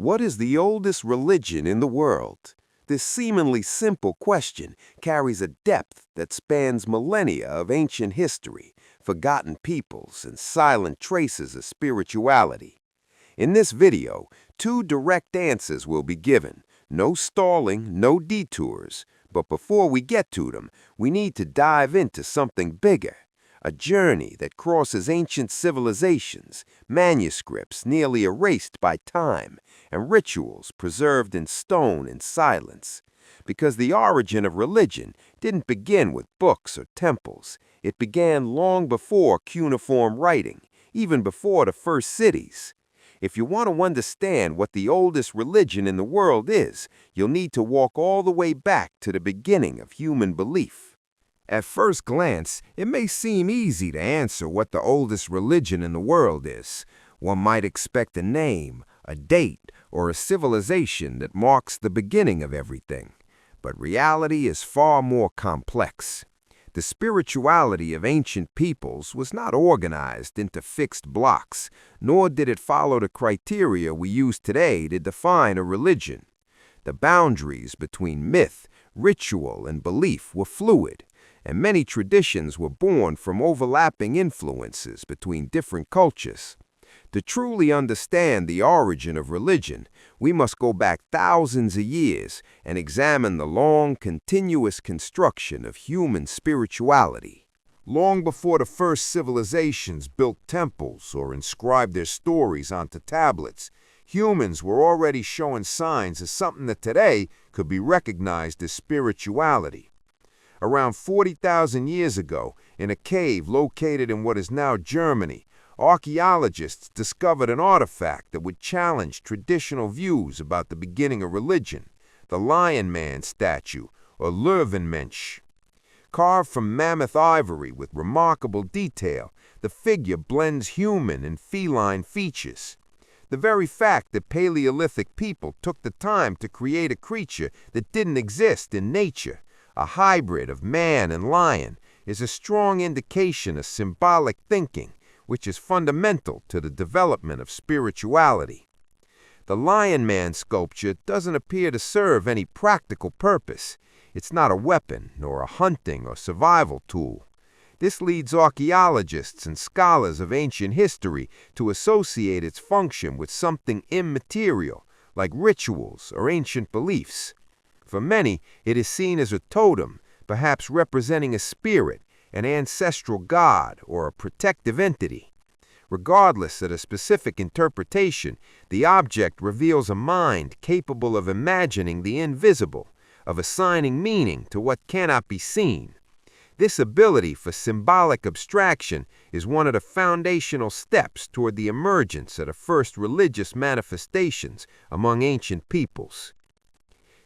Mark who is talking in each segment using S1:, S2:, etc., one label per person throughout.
S1: What is the oldest religion in the world? This seemingly simple question carries a depth that spans millennia of ancient history, forgotten peoples, and silent traces of spirituality. In this video, two direct answers will be given. No stalling, no detours. But before we get to them, we need to dive into something bigger. A journey that crosses ancient civilizations, manuscripts nearly erased by time, and rituals preserved in stone and silence. Because the origin of religion didn't begin with books or temples. It began long before cuneiform writing, even before the first cities. If you want to understand what the oldest religion in the world is, you'll need to walk all the way back to the beginning of human belief. At first glance, it may seem easy to answer what the oldest religion in the world is. One might expect a name, a date, or a civilization that marks the beginning of everything. But reality is far more complex. The spirituality of ancient peoples was not organized into fixed blocks, nor did it follow the criteria we use today to define a religion. The boundaries between myth, ritual, and belief were fluid, and many traditions were born from overlapping influences between different cultures. To truly understand the origin of religion, we must go back thousands of years and examine the long, continuous construction of human spirituality. Long before the first civilizations built temples or inscribed their stories onto tablets, humans were already showing signs of something that today could be recognized as spirituality. Around 40,000 years ago, in a cave located in what is now Germany, archaeologists discovered an artifact that would challenge traditional views about the beginning of religion, the Lion Man statue, or Löwenmensch. Carved from mammoth ivory with remarkable detail, the figure blends human and feline features. The very fact that Paleolithic people took the time to create a creature that didn't exist in nature, a hybrid of man and lion, is a strong indication of symbolic thinking, which is fundamental to the development of spirituality. The Lion Man sculpture doesn't appear to serve any practical purpose. It's not a weapon, nor a hunting or survival tool. This leads archaeologists and scholars of ancient history to associate its function with something immaterial, like rituals or ancient beliefs. For many, it is seen as a totem, perhaps representing a spirit, an ancestral god, or a protective entity. Regardless of the specific interpretation, the object reveals a mind capable of imagining the invisible, of assigning meaning to what cannot be seen. This ability for symbolic abstraction is one of the foundational steps toward the emergence of the first religious manifestations among ancient peoples.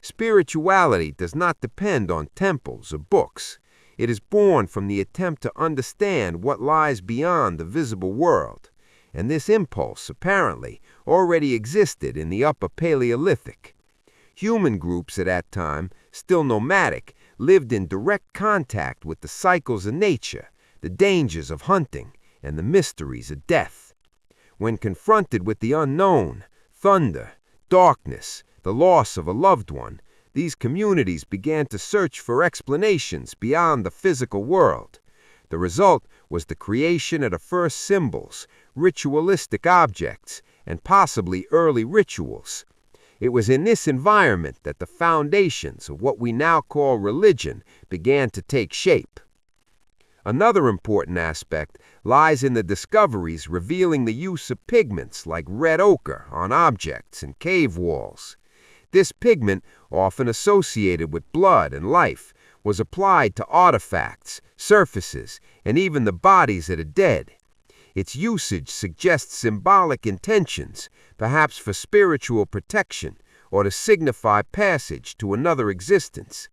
S1: Spirituality does not depend on temples or books. It is born from the attempt to understand what lies beyond the visible world, and this impulse, apparently, already existed in the Upper Paleolithic. Human groups at that time, still nomadic, lived in direct contact with the cycles of nature, the dangers of hunting, and the mysteries of death. When confronted with the unknown, thunder, darkness, the loss of a loved one, these communities began to search for explanations beyond the physical world. The result was the creation of the first symbols, ritualistic objects, and possibly early rituals. It was in this environment that the foundations of what we now call religion began to take shape. Another important aspect lies in the discoveries revealing the use of pigments like red ochre on objects and cave walls. This pigment, often associated with blood and life, was applied to artifacts, surfaces, and even the bodies of the dead. Its usage suggests symbolic intentions, perhaps for spiritual protection or to signify passage to another existence.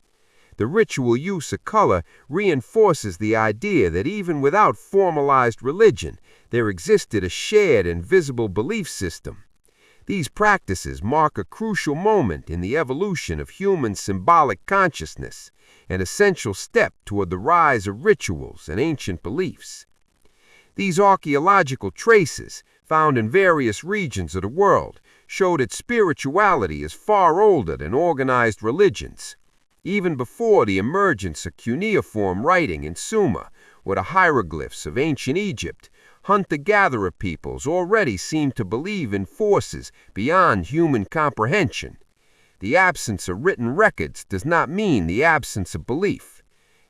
S1: The ritual use of color reinforces the idea that even without formalized religion, there existed a shared and visible belief system. These practices mark a crucial moment in the evolution of human symbolic consciousness, an essential step toward the rise of rituals and ancient beliefs. These archaeological traces, found in various regions of the world, showed that spirituality is far older than organized religions. Even before the emergence of cuneiform writing in Sumer or the hieroglyphs of ancient Egypt, hunter-gatherer peoples already seemed to believe in forces beyond human comprehension. The absence of written records does not mean the absence of belief.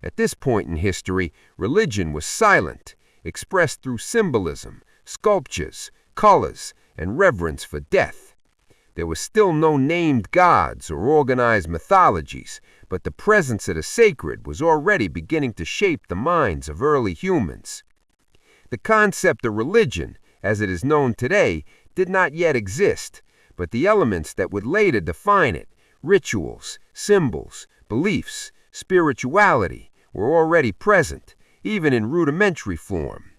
S1: At this point in history, religion was silent, expressed through symbolism, sculptures, colors, and reverence for death. There were still no named gods or organized mythologies, but the presence of the sacred was already beginning to shape the minds of early humans. The concept of religion, as it is known today, did not yet exist, but the elements that would later define it, rituals, symbols, beliefs, spirituality, were already present, even in rudimentary form.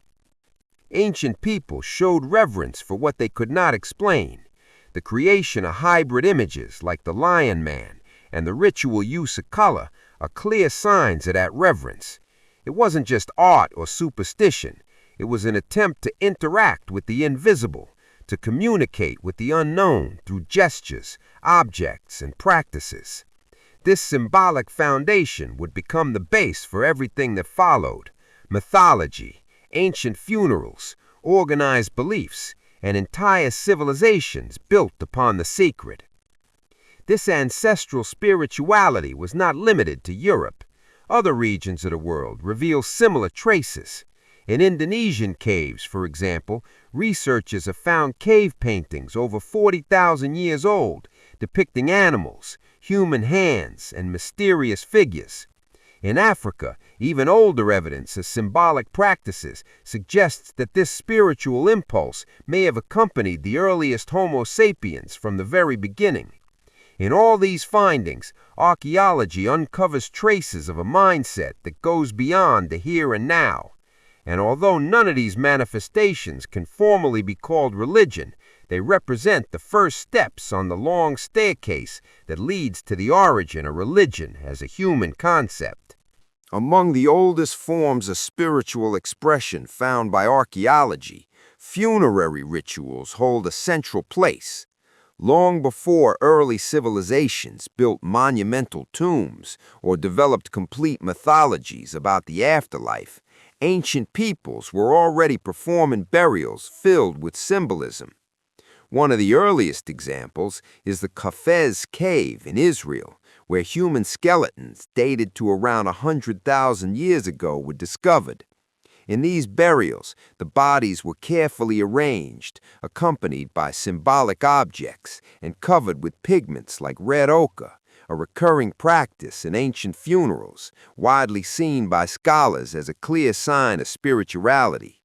S1: Ancient people showed reverence for what they could not explain. The creation of hybrid images like the Lion Man and the ritual use of color are clear signs of that reverence. It wasn't just art or superstition. It was an attempt to interact with the invisible, to communicate with the unknown through gestures, objects, and practices. This symbolic foundation would become the base for everything that followed: mythology, ancient funerals, organized beliefs, and entire civilizations built upon the sacred. This ancestral spirituality was not limited to Europe. Other regions of the world reveal similar traces. In Indonesian caves, for example, researchers have found cave paintings over 40,000 years old, depicting animals, human hands, and mysterious figures. In Africa, even older evidence of symbolic practices suggests that this spiritual impulse may have accompanied the earliest Homo sapiens from the very beginning. In all these findings, archaeology uncovers traces of a mindset that goes beyond the here and now. And although none of these manifestations can formally be called religion, they represent the first steps on the long staircase that leads to the origin of religion as a human concept.
S2: Among the oldest forms of spiritual expression found by archaeology, funerary rituals hold a central place. Long before early civilizations built monumental tombs or developed complete mythologies about the afterlife, ancient peoples were already performing burials filled with symbolism. One of the earliest examples is the Kafez cave in Israel, where human skeletons dated to around 100,000 years ago were discovered. In these burials, the bodies were carefully arranged, accompanied by symbolic objects, and covered with pigments like red ochre, a recurring practice in ancient funerals, widely seen by scholars as a clear sign of spirituality.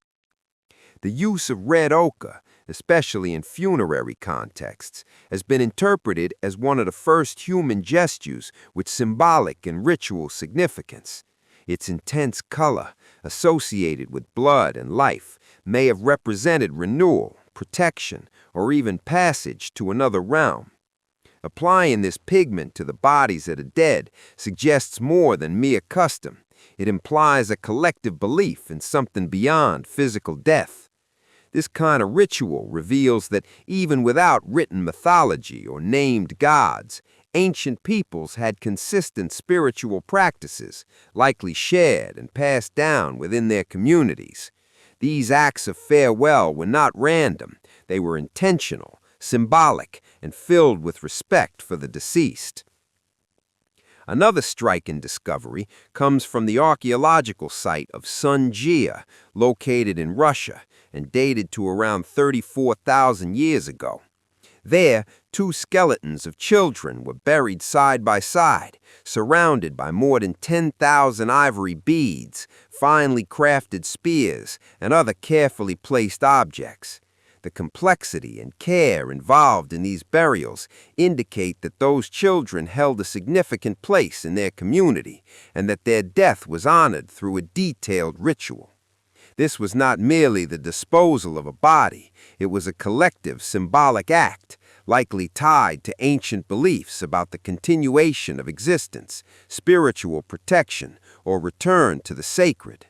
S2: The use of red ochre, especially in funerary contexts, has been interpreted as one of the first human gestures with symbolic and ritual significance. Its intense color, associated with blood and life, may have represented renewal, protection, or even passage to another realm. Applying this pigment to the bodies of the dead suggests more than mere custom. It implies a collective belief in something beyond physical death. This kind of ritual reveals that even without written mythology or named gods, ancient peoples had consistent spiritual practices, likely shared and passed down within their communities. These acts of farewell were not random. They were intentional, symbolic, and filled with respect for the deceased. Another striking discovery comes from the archaeological site of Sunjia, located in Russia, and dated to around 34,000 years ago. There, two skeletons of children were buried side by side, surrounded by more than 10,000 ivory beads, finely crafted spears, and other carefully placed objects. The complexity and care involved in these burials indicate that those children held a significant place in their community and that their death was honored through a detailed ritual. This was not merely the disposal of a body, it was a collective symbolic act, likely tied to ancient beliefs about the continuation of existence, spiritual protection, or return to the sacred.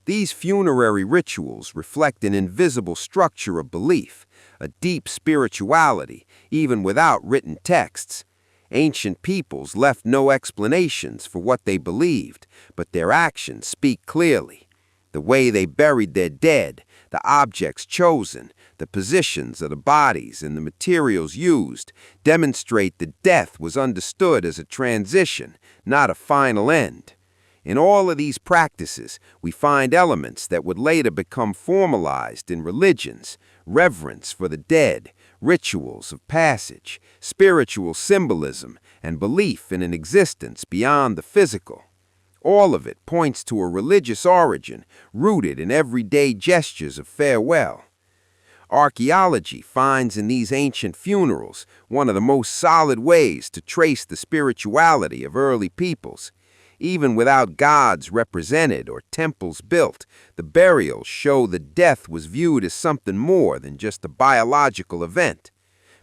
S1: These funerary rituals reflect an invisible structure of belief, a deep spirituality, even without written texts. Ancient peoples left no explanations for what they believed, but their actions speak clearly. The way they buried their dead, the objects chosen, the positions of the bodies, and the materials used demonstrate that death was understood as a transition, not a final end. In all of these practices, we find elements that would later become formalized in religions: reverence for the dead, rituals of passage, spiritual symbolism, and belief in an existence beyond the physical. All of it points to a religious origin rooted in everyday gestures of farewell. Archaeology finds in these ancient funerals one of the most solid ways to trace the spirituality of early peoples. Even without gods represented or temples built, the burials show that death was viewed as something more than just a biological event.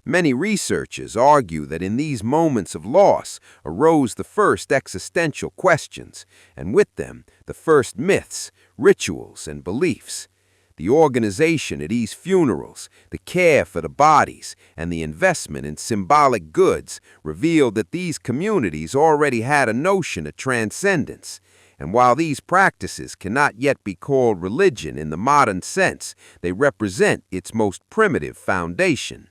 S1: Many researchers argue that in these moments of loss arose the first existential questions, and with them, the first myths, rituals, and beliefs. The organization of these funerals, the care for the bodies, and the investment in symbolic goods revealed that these communities already had a notion of transcendence. And while these practices cannot yet be called religion in the modern sense, they represent its most primitive foundation.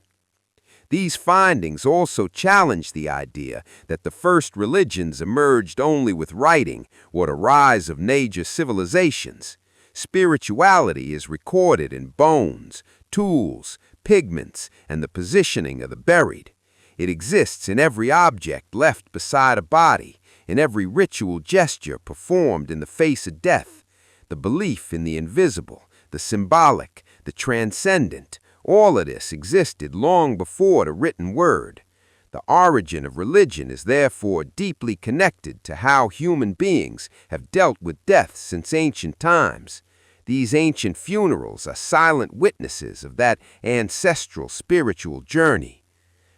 S1: These findings also challenge the idea that the first religions emerged only with writing or the rise of major civilizations. Spirituality is recorded in bones, tools, pigments, and the positioning of the buried. It exists in every object left beside a body, in every ritual gesture performed in the face of death. The belief in the invisible, the symbolic, the transcendent, all of this existed long before the written word. The origin of religion is therefore deeply connected to how human beings have dealt with death since ancient times. These ancient funerals are silent witnesses of that ancestral spiritual journey.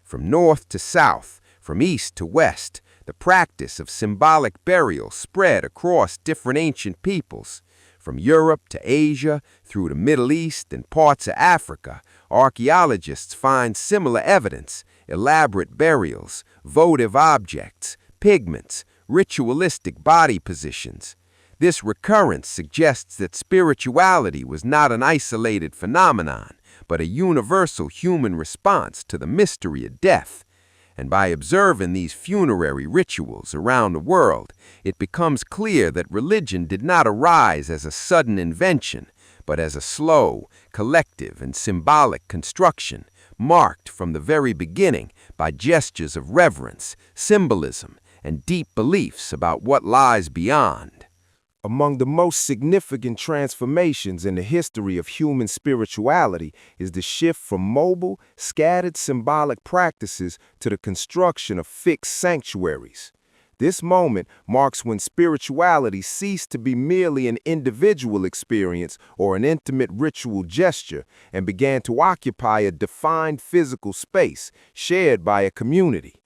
S1: From north to south, from east to west, the practice of symbolic burial spread across different ancient peoples. From Europe to Asia, through the Middle East and parts of Africa, archaeologists find similar evidence: elaborate burials, votive objects, pigments, ritualistic body positions. This recurrence suggests that spirituality was not an isolated phenomenon, but a universal human response to the mystery of death. And by observing these funerary rituals around the world, it becomes clear that religion did not arise as a sudden invention, but as a slow, collective, and symbolic construction, marked from the very beginning by gestures of reverence, symbolism, and deep beliefs about what lies beyond.
S2: Among the most significant transformations in the history of human spirituality is the shift from mobile, scattered symbolic practices to the construction of fixed sanctuaries. This moment marks when spirituality ceased to be merely an individual experience or an intimate ritual gesture and began to occupy a defined physical space shared by a community.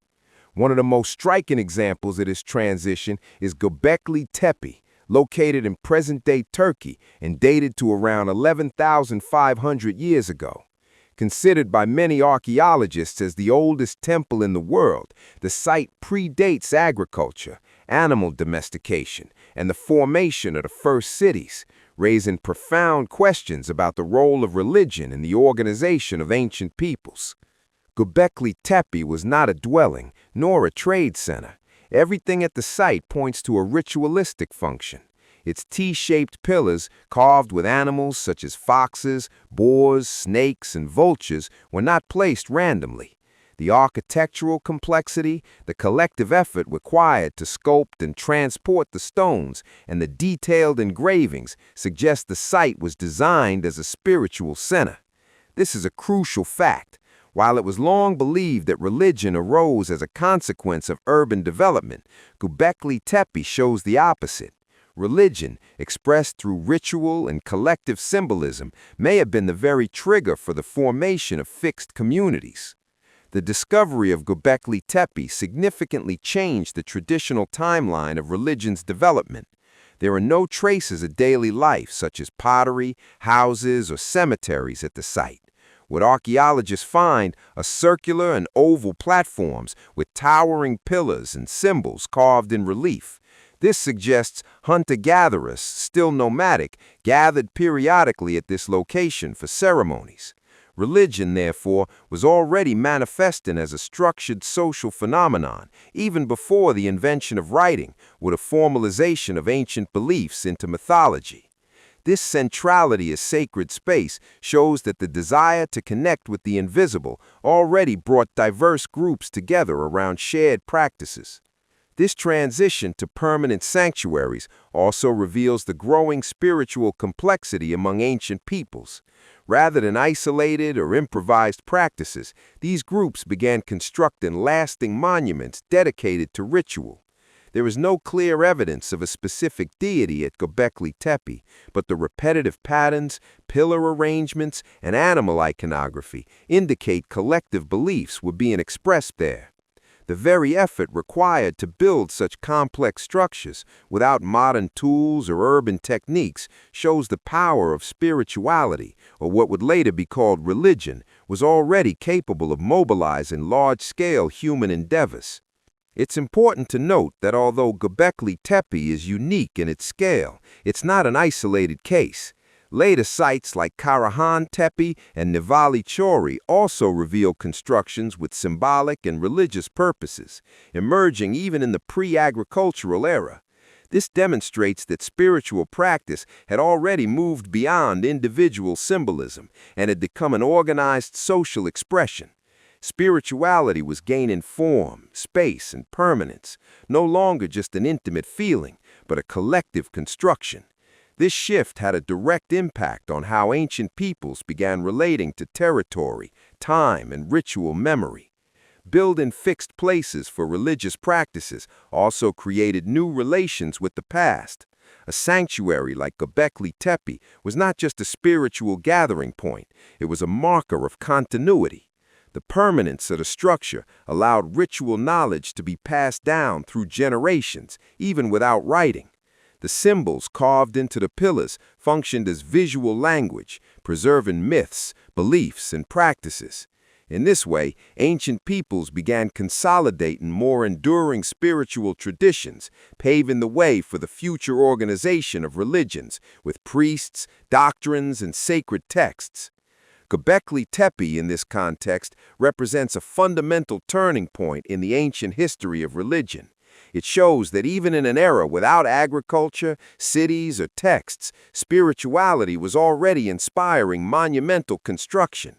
S2: One of the most striking examples of this transition is Göbekli Tepe, located in present-day Turkey and dated to around 11,500 years ago. Considered by many archaeologists as the oldest temple in the world, the site predates agriculture, animal domestication, and the formation of the first cities, raising profound questions about the role of religion in the organization of ancient peoples. Göbekli Tepe was not a dwelling, nor a trade center. Everything at the site points to a ritualistic function. Its T-shaped pillars, carved with animals such as foxes, boars, snakes, and vultures, were not placed randomly. The architectural complexity, the collective effort required to sculpt and transport the stones, and the detailed engravings suggest the site was designed as a spiritual center. This is a crucial fact. While it was long believed that religion arose as a consequence of urban development, Göbekli Tepe shows the opposite. Religion, expressed through ritual and collective symbolism, may have been the very trigger for the formation of fixed communities. The discovery of Göbekli Tepe significantly changed the traditional timeline of religion's development. There are no traces of daily life, such as pottery, houses, or cemeteries at the site. What archaeologists find are circular and oval platforms with towering pillars and symbols carved in relief. This suggests hunter-gatherers, still nomadic, gathered periodically at this location for ceremonies. Religion, therefore, was already manifesting as a structured social phenomenon, even before the invention of writing, with a formalization of ancient beliefs into mythology. This centrality as sacred space shows that the desire to connect with the invisible already brought diverse groups together around shared practices. This transition to permanent sanctuaries also reveals the growing spiritual complexity among ancient peoples. Rather than isolated or improvised practices, these groups began constructing lasting monuments dedicated to ritual. There is no clear evidence of a specific deity at Göbekli Tepe, but the repetitive patterns, pillar arrangements, and animal iconography indicate collective beliefs were being expressed there. The very effort required to build such complex structures without modern tools or urban techniques shows the power of spirituality, or what would later be called religion, was already capable of mobilizing large-scale human endeavors. It's important to note that although Göbekli Tepe is unique in its scale, it's not an isolated case. Later sites like Karahan Tepe and Nivali Chori also reveal constructions with symbolic and religious purposes, emerging even in the pre-agricultural era. This demonstrates that spiritual practice had already moved beyond individual symbolism and had become an organized social expression. Spirituality was gaining form, space, and permanence, no longer just an intimate feeling, but a collective construction. This shift had a direct impact on how ancient peoples began relating to territory, time, and ritual memory. Building fixed places for religious practices also created new relations with the past. A sanctuary like Göbekli Tepe was not just a spiritual gathering point, it was a marker of continuity. The permanence of the structure allowed ritual knowledge to be passed down through generations, even without writing. The symbols carved into the pillars functioned as visual language, preserving myths, beliefs, and practices. In this way, ancient peoples began consolidating more enduring spiritual traditions, paving the way for the future organization of religions, with priests, doctrines, and sacred texts. Göbekli Tepe, in this context, represents a fundamental turning point in the ancient history of religion. It shows that even in an era without agriculture, cities, or texts, spirituality was already inspiring monumental construction.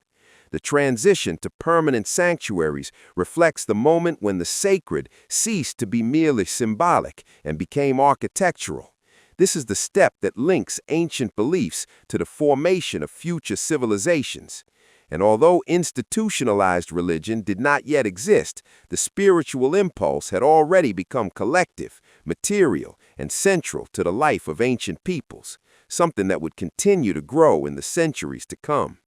S2: The transition to permanent sanctuaries reflects the moment when the sacred ceased to be merely symbolic and became architectural. This is the step that links ancient beliefs to the formation of future civilizations. And although institutionalized religion did not yet exist, the spiritual impulse had already become collective, material, and central to the life of ancient peoples, something that would continue to grow in the centuries to come.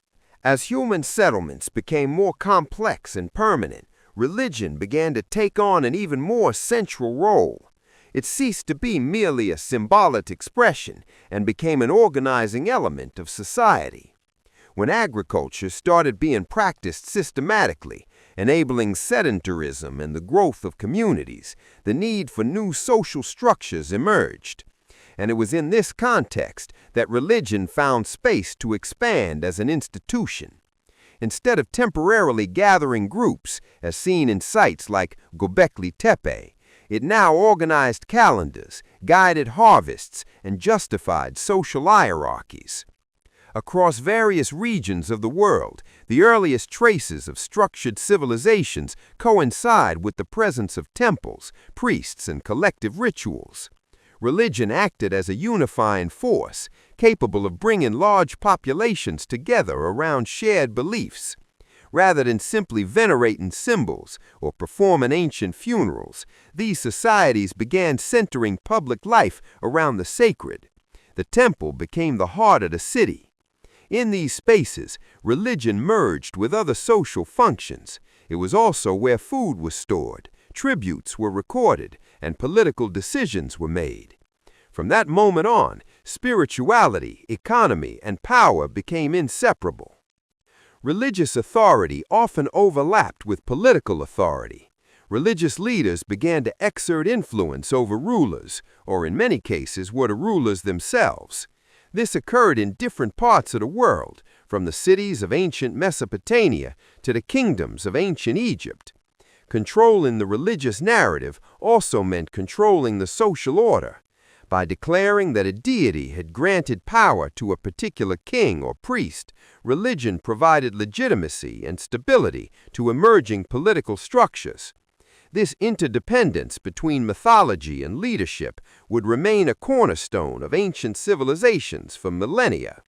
S2: As human settlements became more complex and permanent, religion began to take on an even more central role. It ceased to be merely a symbolic expression and became an organizing element of society. When agriculture started being practiced systematically, enabling sedentarism and the growth of communities, the need for new social structures emerged. And it was in this context that religion found space to expand as an institution. Instead of temporarily gathering groups, as seen in sites like Göbekli Tepe, it now organized calendars, guided harvests, and justified social hierarchies. Across various regions of the world, the earliest traces of structured civilizations coincide with the presence of temples, priests, and collective rituals. Religion acted as a unifying force, capable of bringing large populations together around shared beliefs. Rather than simply venerating symbols or performing ancient funerals, these societies began centering public life around the sacred. The temple became the heart of the city. In these spaces, religion merged with other social functions. It was also where food was stored, tributes were recorded, and political decisions were made.
S1: From that moment on, spirituality, economy, and power became inseparable. Religious authority often overlapped with political authority. Religious leaders began to exert influence over rulers, or in many cases were the rulers themselves. This occurred in different parts of the world, from the cities of ancient Mesopotamia to the kingdoms of ancient Egypt. Controlling the religious narrative also meant controlling the social order. By declaring that a deity had granted power to a particular king or priest, religion provided legitimacy and stability to emerging political structures. This interdependence between mythology and leadership would remain a cornerstone of ancient civilizations for millennia.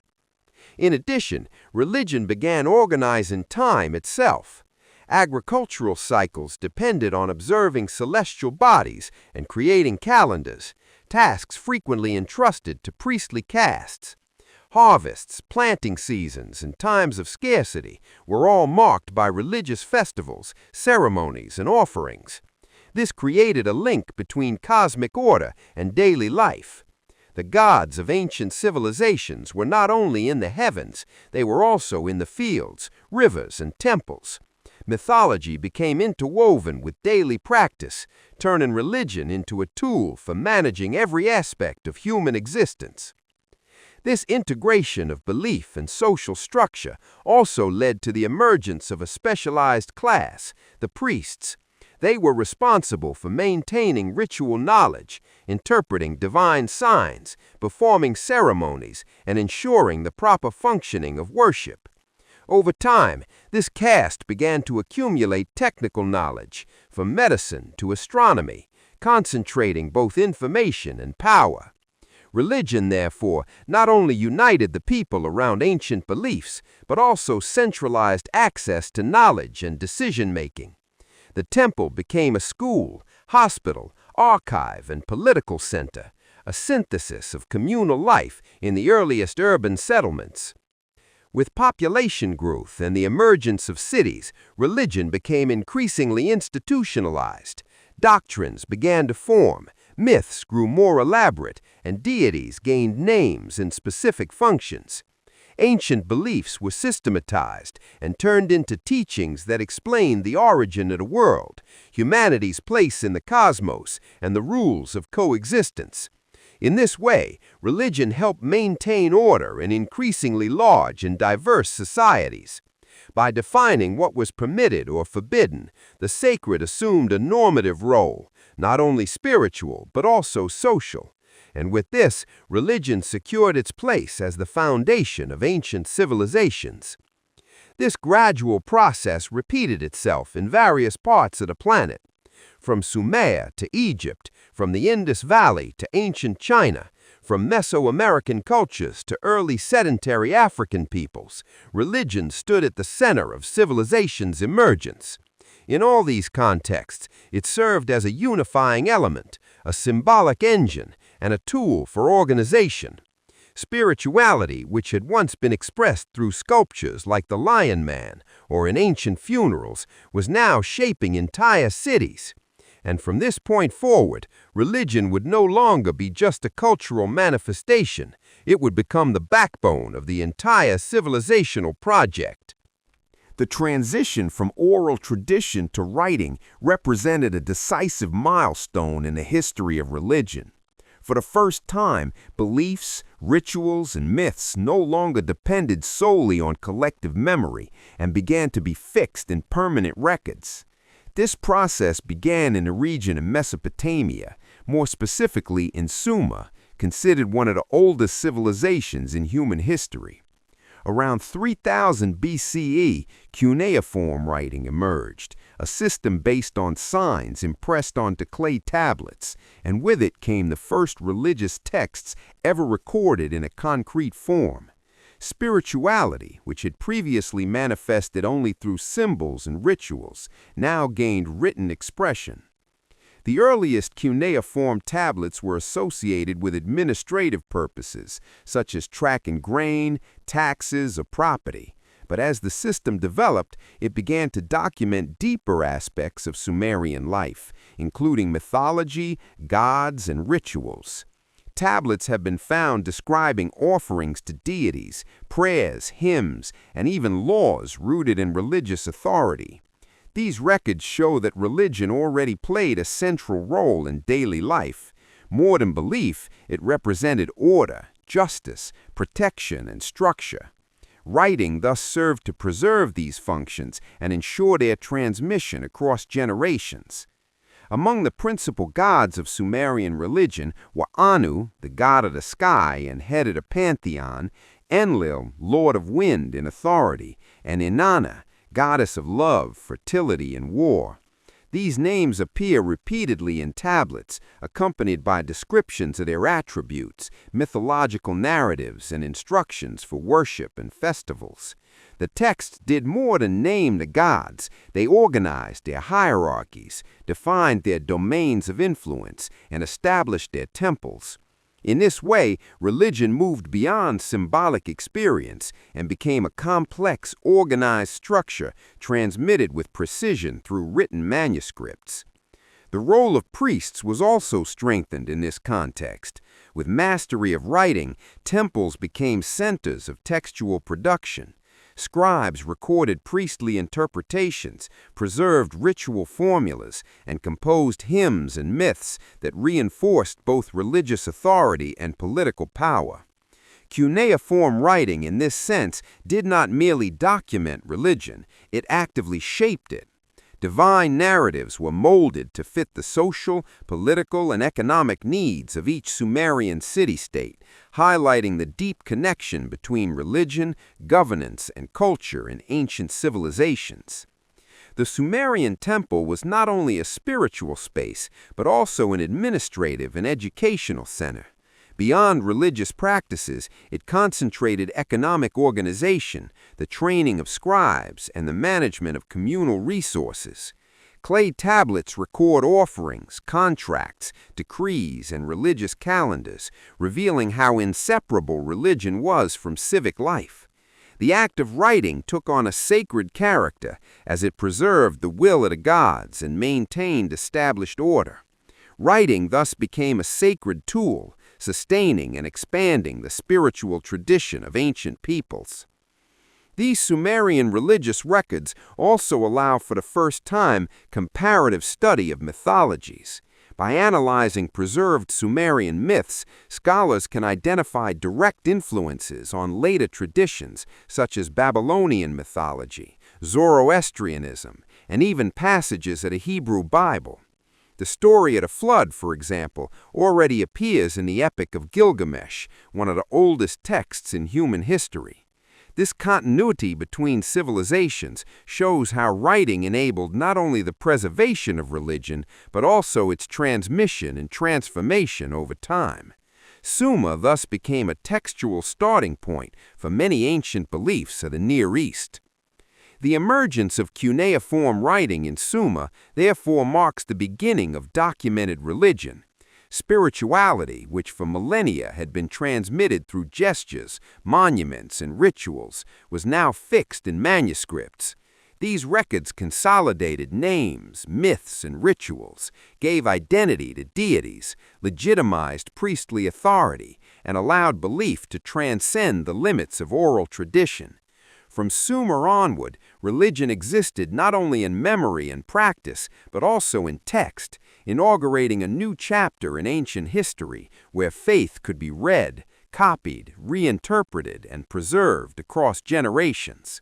S1: In addition, religion began organizing time itself. Agricultural cycles depended on observing celestial bodies and creating calendars, tasks frequently entrusted to priestly castes. Harvests, planting seasons, and times of scarcity were all marked by religious festivals, ceremonies, and offerings. This created a link between cosmic order and daily life. The gods of ancient civilizations were not only in the heavens, they were also in the fields, rivers, and temples. Mythology became interwoven with daily practice, turning religion into a tool for managing every aspect of human existence. This integration of belief and social structure also led to the emergence of a specialized class, the priests. They were responsible for maintaining ritual knowledge, interpreting divine signs, performing ceremonies, and ensuring the proper functioning of worship. Over time, this caste began to accumulate technical knowledge, from medicine to astronomy, concentrating both information and power. Religion, therefore, not only united the people around ancient beliefs, but also centralized access to knowledge and decision-making. The temple became a school, hospital, archive, and political center, a synthesis of communal life in the earliest urban settlements. With population growth and the emergence of cities, religion became increasingly institutionalized. Doctrines began to form, myths grew more elaborate, and deities gained names and specific functions. Ancient beliefs were systematized and turned into teachings that explained the origin of the world, humanity's place in the cosmos, and the rules of coexistence. In this way, religion helped maintain order in increasingly large and diverse societies. By defining what was permitted or forbidden, the sacred assumed a normative role, not only spiritual but also social. And with this, religion secured its place as the foundation of ancient civilizations. This gradual process repeated itself in various parts of the planet. From Sumer to Egypt, from the Indus Valley to ancient China, from Mesoamerican cultures to early sedentary African peoples, religion stood at the center of civilization's emergence. In all these contexts, it served as a unifying element, a symbolic engine, and a tool for organization. Spirituality, which had once been expressed through sculptures like the Lion Man or in ancient funerals, was now shaping entire cities. And from this point forward, religion would no longer be just a cultural manifestation. It would become the backbone of the entire civilizational project.
S2: The transition from oral tradition to writing represented a decisive milestone in the history of religion. For the first time, beliefs, rituals, and myths no longer depended solely on collective memory and began to be fixed in permanent records. This process began in the region of Mesopotamia, more specifically in Sumer, considered one of the oldest civilizations in human history. Around 3000 BCE, cuneiform writing emerged, a system based on signs impressed onto clay tablets, and with it came the first religious texts ever recorded in a concrete form. Spirituality, which had previously manifested only through symbols and rituals, now gained written expression. The earliest cuneiform tablets were associated with administrative purposes, such as tracking grain, taxes, or property. But as the system developed, it began to document deeper aspects of Sumerian life, including mythology, gods, and rituals. tablets have been found describing offerings to deities, prayers, hymns, and even laws rooted in religious authority. These records show that religion already played a central role in daily life. More than belief, it represented order, justice, protection, and structure. Writing thus served to preserve these functions and ensure their transmission across generations. Among the principal gods of Sumerian religion were Anu, the god of the sky and head of the pantheon, Enlil, lord of wind and authority, and Inanna, goddess of love, fertility, and war. These names appear repeatedly in tablets, accompanied by descriptions of their attributes, mythological narratives, and instructions for worship and festivals. The texts did more than name the gods. They organized their hierarchies, defined their domains of influence, and established their temples. In this way, religion moved beyond symbolic experience and became a complex, organized structure transmitted with precision through written manuscripts. The role of priests was also strengthened in this context. With mastery of writing, temples became centers of textual production. Scribes recorded priestly interpretations, preserved ritual formulas, and composed hymns and myths that reinforced both religious authority and political power. Cuneiform writing, in this sense, did not merely document religion, it actively shaped it. Divine narratives were molded to fit the social, political, and economic needs of each Sumerian city-state, highlighting the deep connection between religion, governance, and culture in ancient civilizations. The Sumerian temple was not only a spiritual space, but also an administrative and educational center. Beyond religious practices, it concentrated economic organization, the training of scribes, and the management of communal resources. Clay tablets record offerings, contracts, decrees, and religious calendars, revealing how inseparable religion was from civic life. The act of writing took on a sacred character as it preserved the will of the gods and maintained established order. Writing thus became a sacred tool, sustaining and expanding the spiritual tradition of ancient peoples. These Sumerian religious records also allow for the first time comparative study of mythologies. By analyzing preserved Sumerian myths, scholars can identify direct influences on later traditions such as Babylonian mythology, Zoroastrianism, and even passages of the Hebrew Bible. The story of the flood, for example, already appears in the Epic of Gilgamesh, one of the oldest texts in human history. This continuity between civilizations shows how writing enabled not only the preservation of religion, but also its transmission and transformation over time. Sumer thus became a textual starting point for many ancient beliefs of the Near East. The emergence of cuneiform writing in Sumer therefore marks the beginning of documented religion. Spirituality, which for millennia had been transmitted through gestures, monuments, and rituals, was now fixed in manuscripts. These records consolidated names, myths, and rituals, gave identity to deities, legitimized priestly authority, and allowed belief to transcend the limits of oral tradition. From Sumer onward, religion existed not only in memory and practice, but also in text, inaugurating a new chapter in ancient history where faith could be read, copied, reinterpreted, and preserved across generations.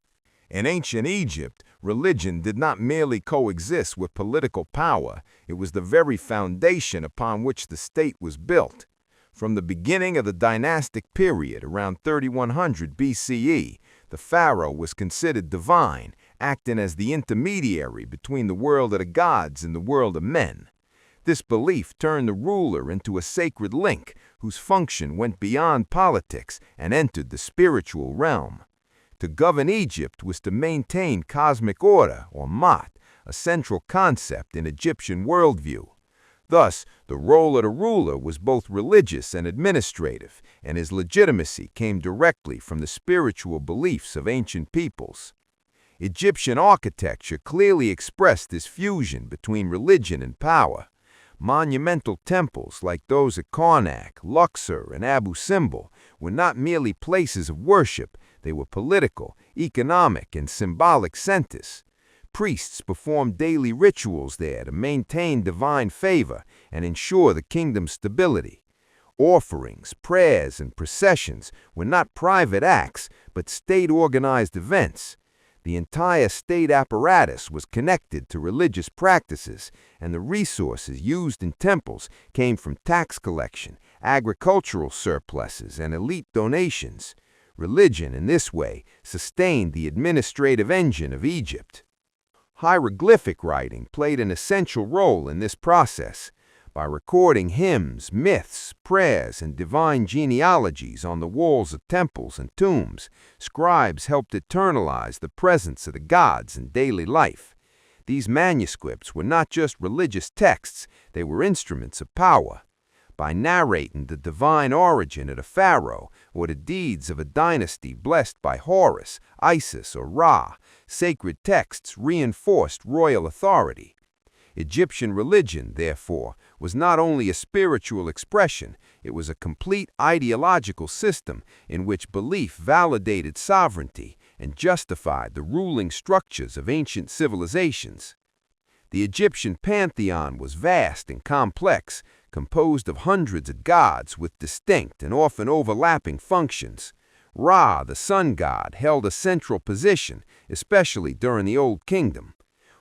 S3: In ancient Egypt, religion did not merely coexist with political power, it was the very foundation upon which the state was built. From the beginning of the dynastic period, around 3100 BCE, the pharaoh was considered divine, acting as the intermediary between the world of the gods and the world of men. This belief turned the ruler into a sacred link whose function went beyond politics and entered the spiritual realm. To govern Egypt was to maintain cosmic order, or Mat, a central concept in Egyptian worldview. Thus, the role of the ruler was both religious and administrative, and his legitimacy came directly from the spiritual beliefs of ancient peoples. Egyptian architecture clearly expressed this fusion between religion and power. Monumental temples like those at Karnak, Luxor, and Abu Simbel were not merely places of worship, they were political, economic, and symbolic centers. Priests performed daily rituals there to maintain divine favor and ensure the kingdom's stability. Offerings, prayers, and processions were not private acts, but state-organized events. The entire state apparatus was connected to religious practices, and the resources used in temples came from tax collection, agricultural surpluses, and elite donations. Religion, in this way, sustained the administrative engine of Egypt. Hieroglyphic writing played an essential role in this process. By recording hymns, myths, prayers, and divine genealogies on the walls of temples and tombs, scribes helped eternalize the presence of the gods in daily life. These manuscripts were not just religious texts, they were instruments of power. By narrating the divine origin of a pharaoh or the deeds of a dynasty blessed by Horus, Isis, or Ra, sacred texts reinforced royal authority. Egyptian religion, therefore, was not only a spiritual expression, it was a complete ideological system in which belief validated sovereignty and justified the ruling structures of ancient civilizations. The Egyptian pantheon was vast and complex, composed of hundreds of gods with distinct and often overlapping functions. Ra, the sun god, held a central position, especially during the Old Kingdom.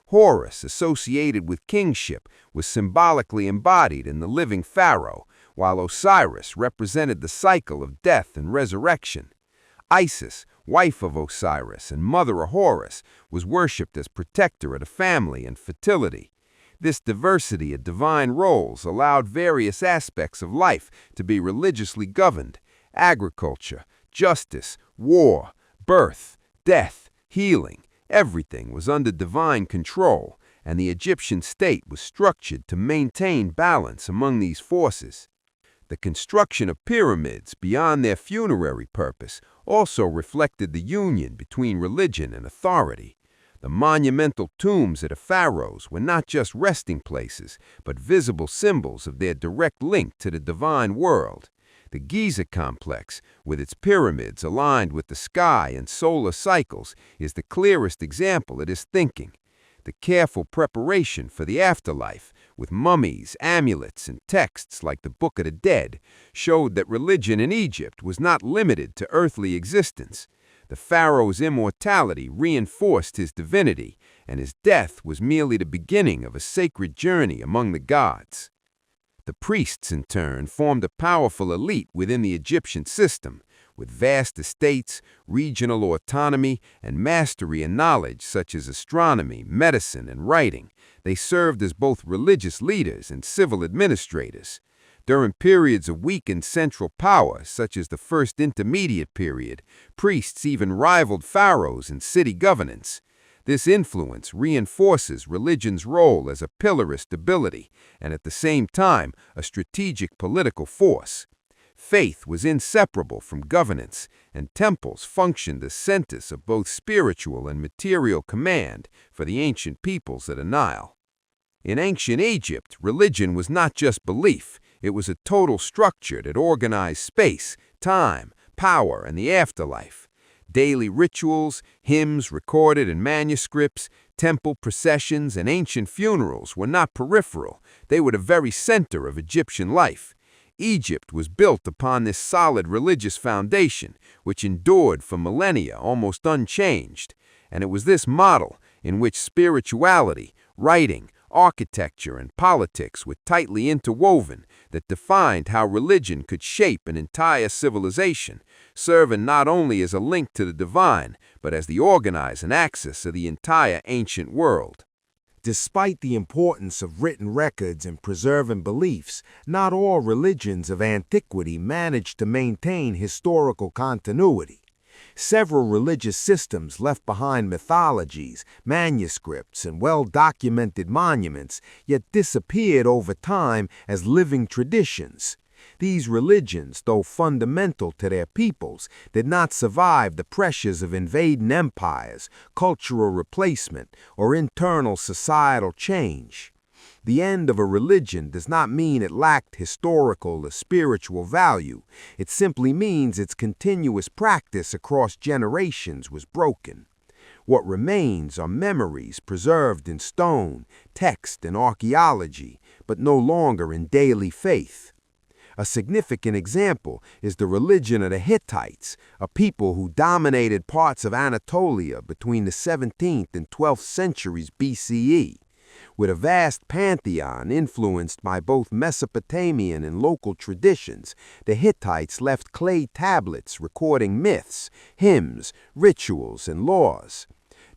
S3: Horus, associated with kingship, was symbolically embodied in the living pharaoh, while Osiris represented the cycle of death and resurrection. Isis, wife of Osiris and mother of Horus, was worshipped as protector of the family and fertility. This diversity of divine roles allowed various aspects of life to be religiously governed: agriculture, justice, war, birth, death, healing. Everything was under divine control, and the Egyptian state was structured to maintain balance among these forces. The construction of pyramids, beyond their funerary purpose, also reflected the union between religion and authority. The monumental tombs of the pharaohs were not just resting places, but visible symbols of their direct link to the divine world. The Giza complex, with its pyramids aligned with the sky and solar cycles, is the clearest example of this thinking. The careful preparation for the afterlife, with mummies, amulets, and texts like the Book of the Dead, showed that religion in Egypt was not limited to earthly existence. The pharaoh's immortality reinforced his divinity, and his death was merely the beginning of a sacred journey among the gods. The priests, in turn, formed a powerful elite within the Egyptian system. With vast estates, regional autonomy, and mastery in knowledge such as astronomy, medicine, and writing, they served as both religious leaders and civil administrators. During periods of weakened central power, such as the First Intermediate Period, priests even rivaled pharaohs in city governance. This influence reinforces religion's role as a pillar of stability and at the same time a strategic political force. Faith was inseparable from governance, and temples functioned as centers of both spiritual and material command for the ancient peoples of the Nile. In ancient Egypt, religion was not just belief, it was a total structure that organized space, time, power, and the afterlife. Daily rituals, hymns recorded in manuscripts, temple processions, and ancient funerals were not peripheral, they were the very center of Egyptian life. Egypt was built upon this solid religious foundation, which endured for millennia almost unchanged, and it was this model in which spirituality, writing, architecture, and politics were tightly interwoven that defined how religion could shape an entire civilization, serving not only as a link to the divine, but as the organizing axis of the entire ancient world.
S2: Despite the importance of written records in preserving beliefs, not all religions of antiquity managed to maintain historical continuity. Several religious systems left behind mythologies, manuscripts, and well-documented monuments, yet disappeared over time as living traditions. These religions, though fundamental to their peoples, did not survive the pressures of invading empires, cultural replacement, or internal societal change. The end of a religion does not mean it lacked historical or spiritual value. It simply means its continuous practice across generations was broken. What remains are memories preserved in stone, text, and archaeology, but no longer in daily faith. A significant example is the religion of the Hittites, a people who dominated parts of Anatolia between the 17th and 12th centuries BCE. With a vast pantheon influenced by both Mesopotamian and local traditions, the Hittites left clay tablets recording myths, hymns, rituals, and laws.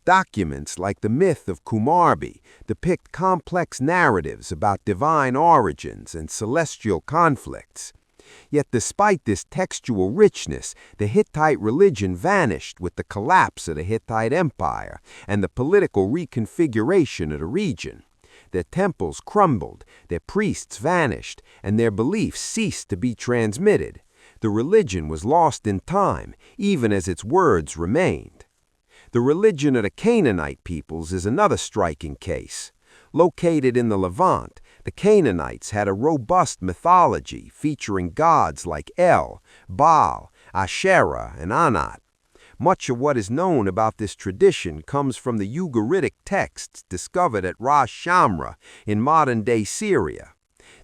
S2: Documents like the myth of Kumarbi depict complex narratives about divine origins and celestial conflicts. Yet despite this textual richness, the Hittite religion vanished with the collapse of the Hittite Empire and the political reconfiguration of the region. Their temples crumbled, their priests vanished, and their beliefs ceased to be transmitted. The religion was lost in time, even as its words remained. The religion of the Canaanite peoples is another striking case. Located in the Levant, the Canaanites had a robust mythology featuring gods like El, Baal, Asherah, and Anat. Much of what is known about this tradition comes from the Ugaritic texts discovered at Ras Shamra in modern-day Syria.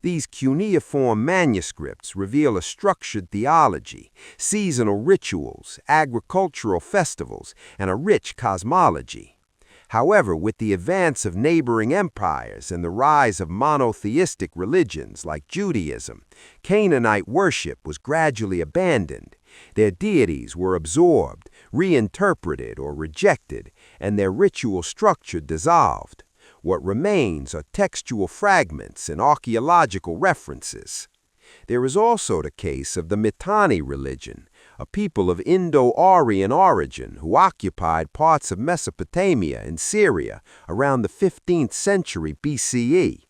S2: These cuneiform manuscripts reveal a structured theology, seasonal rituals, agricultural festivals, and a rich cosmology. However, with the advance of neighboring empires and the rise of monotheistic religions like Judaism, Canaanite worship was gradually abandoned. Their deities were absorbed, reinterpreted, or rejected, and their ritual structure dissolved. What remains are textual fragments and archaeological references. There is also the case of the Mitanni religion, a people of Indo-Aryan origin who occupied parts of Mesopotamia and Syria around the 15th century BCE.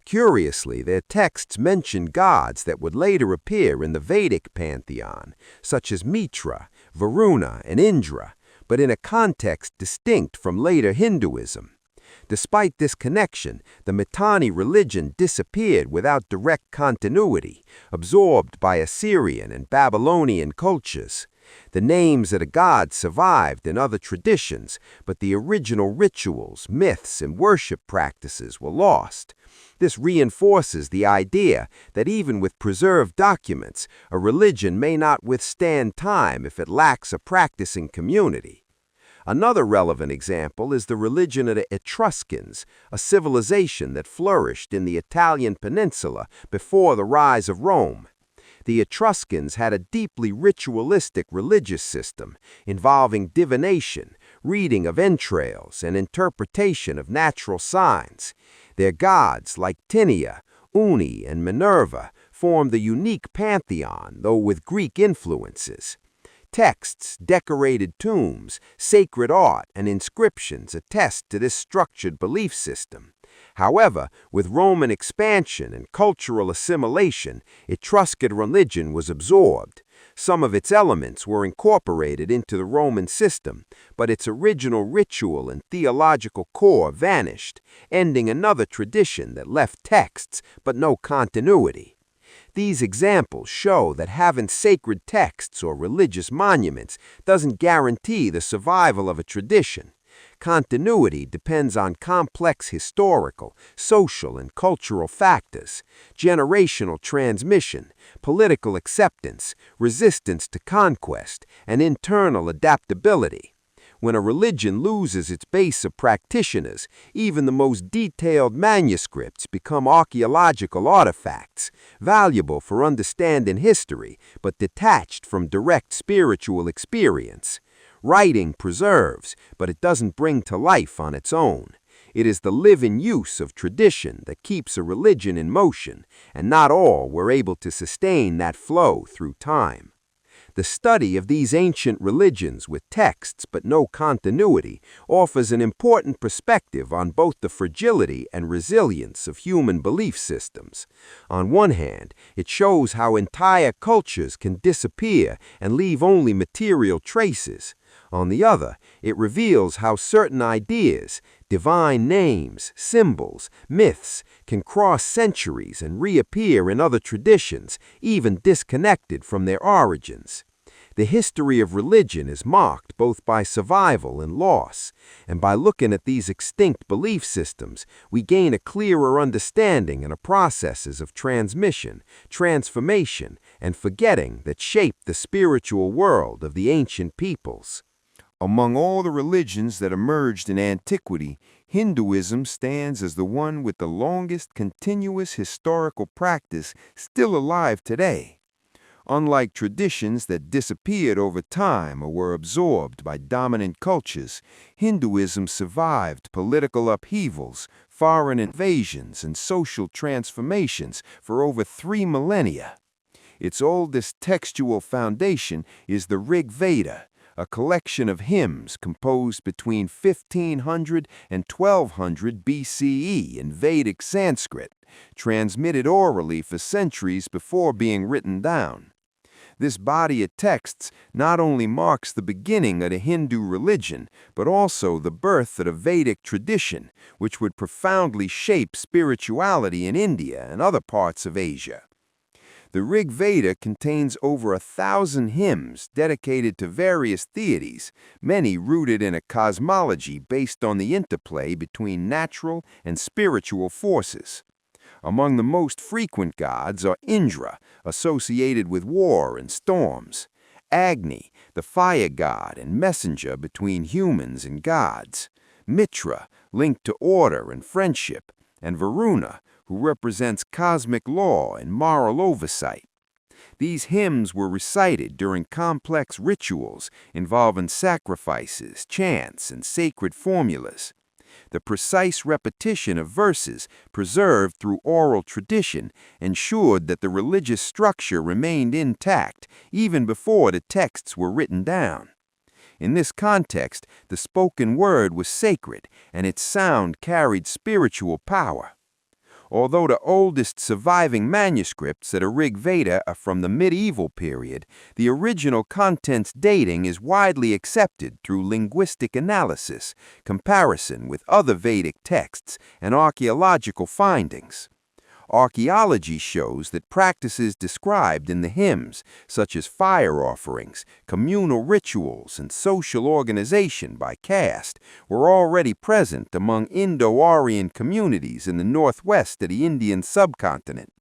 S2: Curiously, their texts mention gods that would later appear in the Vedic pantheon, such as Mitra, Varuna, and Indra, but in a context distinct from later Hinduism. Despite this connection, the Mitanni religion disappeared without direct continuity, absorbed by Assyrian and Babylonian cultures. The names of the gods survived in other traditions, but the original rituals, myths, and worship practices were lost. This reinforces the idea that even with preserved documents, a religion may not withstand time if it lacks a practicing community. Another relevant example is the religion of the Etruscans, a civilization that flourished in the Italian peninsula before the rise of Rome. The Etruscans had a deeply ritualistic religious system involving divination, reading of entrails, and interpretation of natural signs. Their gods, like Tinia, Uni, and Minerva, formed a unique pantheon, though with Greek influences. Texts, decorated tombs, sacred art, and inscriptions attest to this structured belief system. However, with Roman expansion and cultural assimilation, Etruscan religion was absorbed. Some of its elements were incorporated into the Roman system, but its original ritual and theological core vanished, ending another tradition that left texts but no continuity. These examples show that having sacred texts or religious monuments doesn't guarantee the survival of a tradition. Continuity depends on complex historical, social, and cultural factors, generational transmission, political acceptance, resistance to conquest, and internal adaptability. When a religion loses its base of practitioners, even the most detailed manuscripts become archaeological artifacts, valuable for understanding history, but detached from direct spiritual experience. Writing preserves, but it doesn't bring to life on its own. It is the living use of tradition that keeps a religion in motion, and not all were able to sustain that flow through time. The study of these ancient religions with texts but no continuity offers an important perspective on both the fragility and resilience of human belief systems. On one hand, it shows how entire cultures can disappear and leave only material traces. On the other, it reveals how certain ideas,
S1: Divine names, symbols, myths can cross centuries and reappear in other traditions, even disconnected from their origins. The history of religion is marked both by survival and loss, and by looking at these extinct belief systems, we gain a clearer understanding of the processes of transmission, transformation, and forgetting that shaped the spiritual world of the ancient peoples.
S2: Among all the religions that emerged in antiquity, Hinduism stands as the one with the longest continuous historical practice still alive today. Unlike traditions that disappeared over time or were absorbed by dominant cultures, Hinduism survived political upheavals, foreign invasions, and social transformations for over 3 millennia. Its oldest textual foundation is the Rig Veda, a collection of hymns composed between 1500 and 1200 BCE in Vedic Sanskrit, transmitted orally for centuries before being written down. This body of texts not only marks the beginning of the Hindu religion, but also the birth of the Vedic tradition, which would profoundly shape spirituality in India and other parts of Asia. The Rig Veda contains over 1,000 hymns dedicated to various deities, many rooted in a cosmology based on the interplay between natural and spiritual forces. Among the most frequent gods are Indra, associated with war and storms; Agni, the fire god and messenger between humans and gods; Mitra, linked to order and friendship; and Varuna, who represents cosmic law and moral oversight. These hymns were recited during complex rituals involving sacrifices, chants, and sacred formulas. The precise repetition of verses, preserved through oral tradition, ensured that the religious structure remained intact even before the texts were written down. In this context, the spoken word was sacred, and its sound carried spiritual power. Although the oldest surviving manuscripts of the Rig Veda are from the medieval period, the original content's dating is widely accepted through linguistic analysis, comparison with other Vedic texts, and archaeological findings. Archaeology shows that practices described in the hymns, such as fire offerings, communal rituals, and social organization by caste, were already present among Indo-Aryan communities in the northwest of the Indian subcontinent.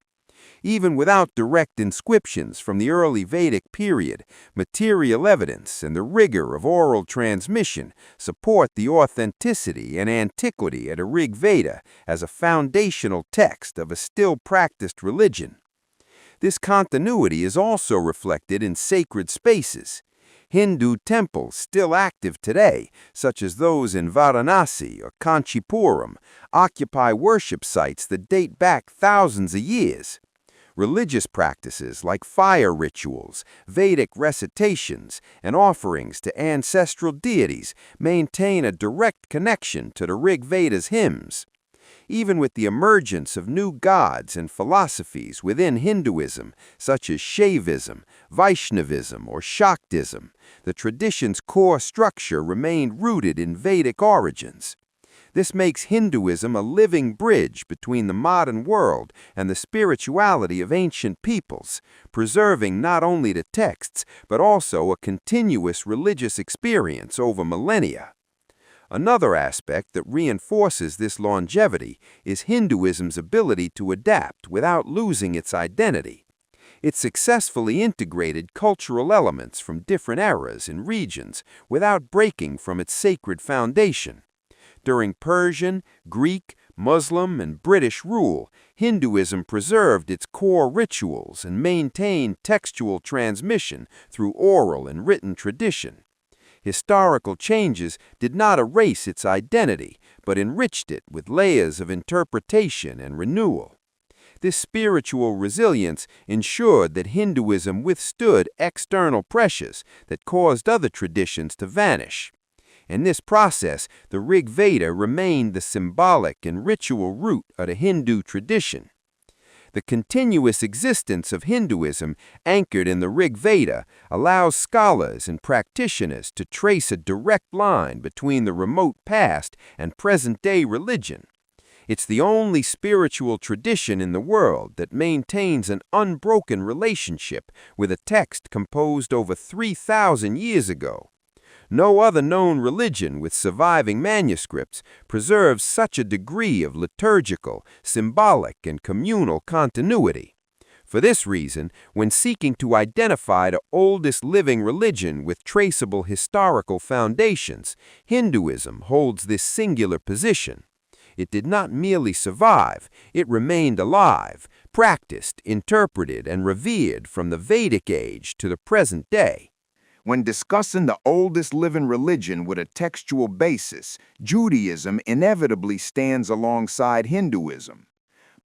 S2: Even without direct inscriptions from the early Vedic period, material evidence and the rigor of oral transmission support the authenticity and antiquity of the Rig Veda as a foundational text of a still-practiced religion. This continuity is also reflected in sacred spaces. Hindu temples still active today, such as those in Varanasi or Kanchipuram, occupy worship sites that date back thousands of years. Religious practices like fire rituals, Vedic recitations, and offerings to ancestral deities maintain a direct connection to the Rig Veda's hymns. Even with the emergence of new gods and philosophies within Hinduism, such as Shaivism, Vaishnavism, or Shaktism, the tradition's core structure remained rooted in Vedic origins. This makes Hinduism a living bridge between the modern world and the spirituality of ancient peoples, preserving not only the texts, but also a continuous religious experience over millennia. Another aspect that reinforces this longevity is Hinduism's ability to adapt without losing its identity. It successfully integrated cultural elements from different eras and regions without breaking from its sacred foundation. During Persian, Greek, Muslim, and British rule, Hinduism preserved its core rituals and maintained textual transmission through oral and written tradition. Historical changes did not erase its identity, but enriched it with layers of interpretation and renewal. This spiritual resilience ensured that Hinduism withstood external pressures that caused other traditions to vanish. In this process, the Rig Veda remained the symbolic and ritual root of the Hindu tradition.
S1: The continuous existence of Hinduism, anchored in the Rig Veda, allows scholars and practitioners to trace a direct line between the remote past and present-day religion. It's the only spiritual tradition in the world that maintains an unbroken relationship with a text composed over 3,000 years ago. No other known religion with surviving manuscripts preserves such a degree of liturgical, symbolic, and communal continuity. For this reason, when seeking to identify the oldest living religion with traceable historical foundations, Hinduism holds this singular position. It did not merely survive, it remained alive, practiced, interpreted, and revered from the Vedic age to the present day.
S2: When discussing the oldest living religion with a textual basis, Judaism inevitably stands alongside Hinduism.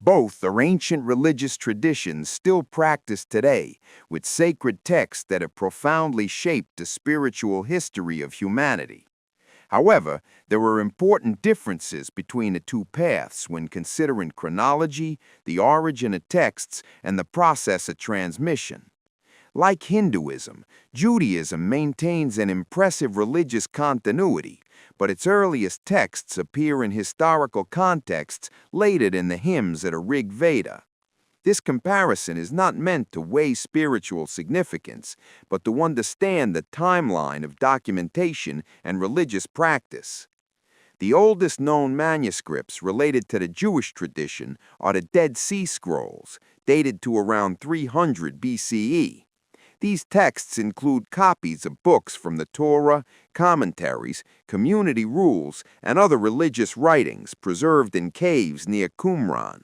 S2: Both are ancient religious traditions still practiced today, with sacred texts that have profoundly shaped the spiritual history of humanity. However, there are important differences between the two paths when considering chronology, the origin of texts, and the process of transmission. Like Hinduism, Judaism maintains an impressive religious continuity, but its earliest texts appear in historical contexts later in the hymns of the Rig Veda. This comparison is not meant to weigh spiritual significance, but to understand the timeline of documentation and religious practice. The oldest known manuscripts related to the Jewish tradition are the Dead Sea Scrolls, dated to around 300 BCE. These texts include copies of books from the Torah, commentaries, community rules, and other religious writings preserved in caves near Qumran.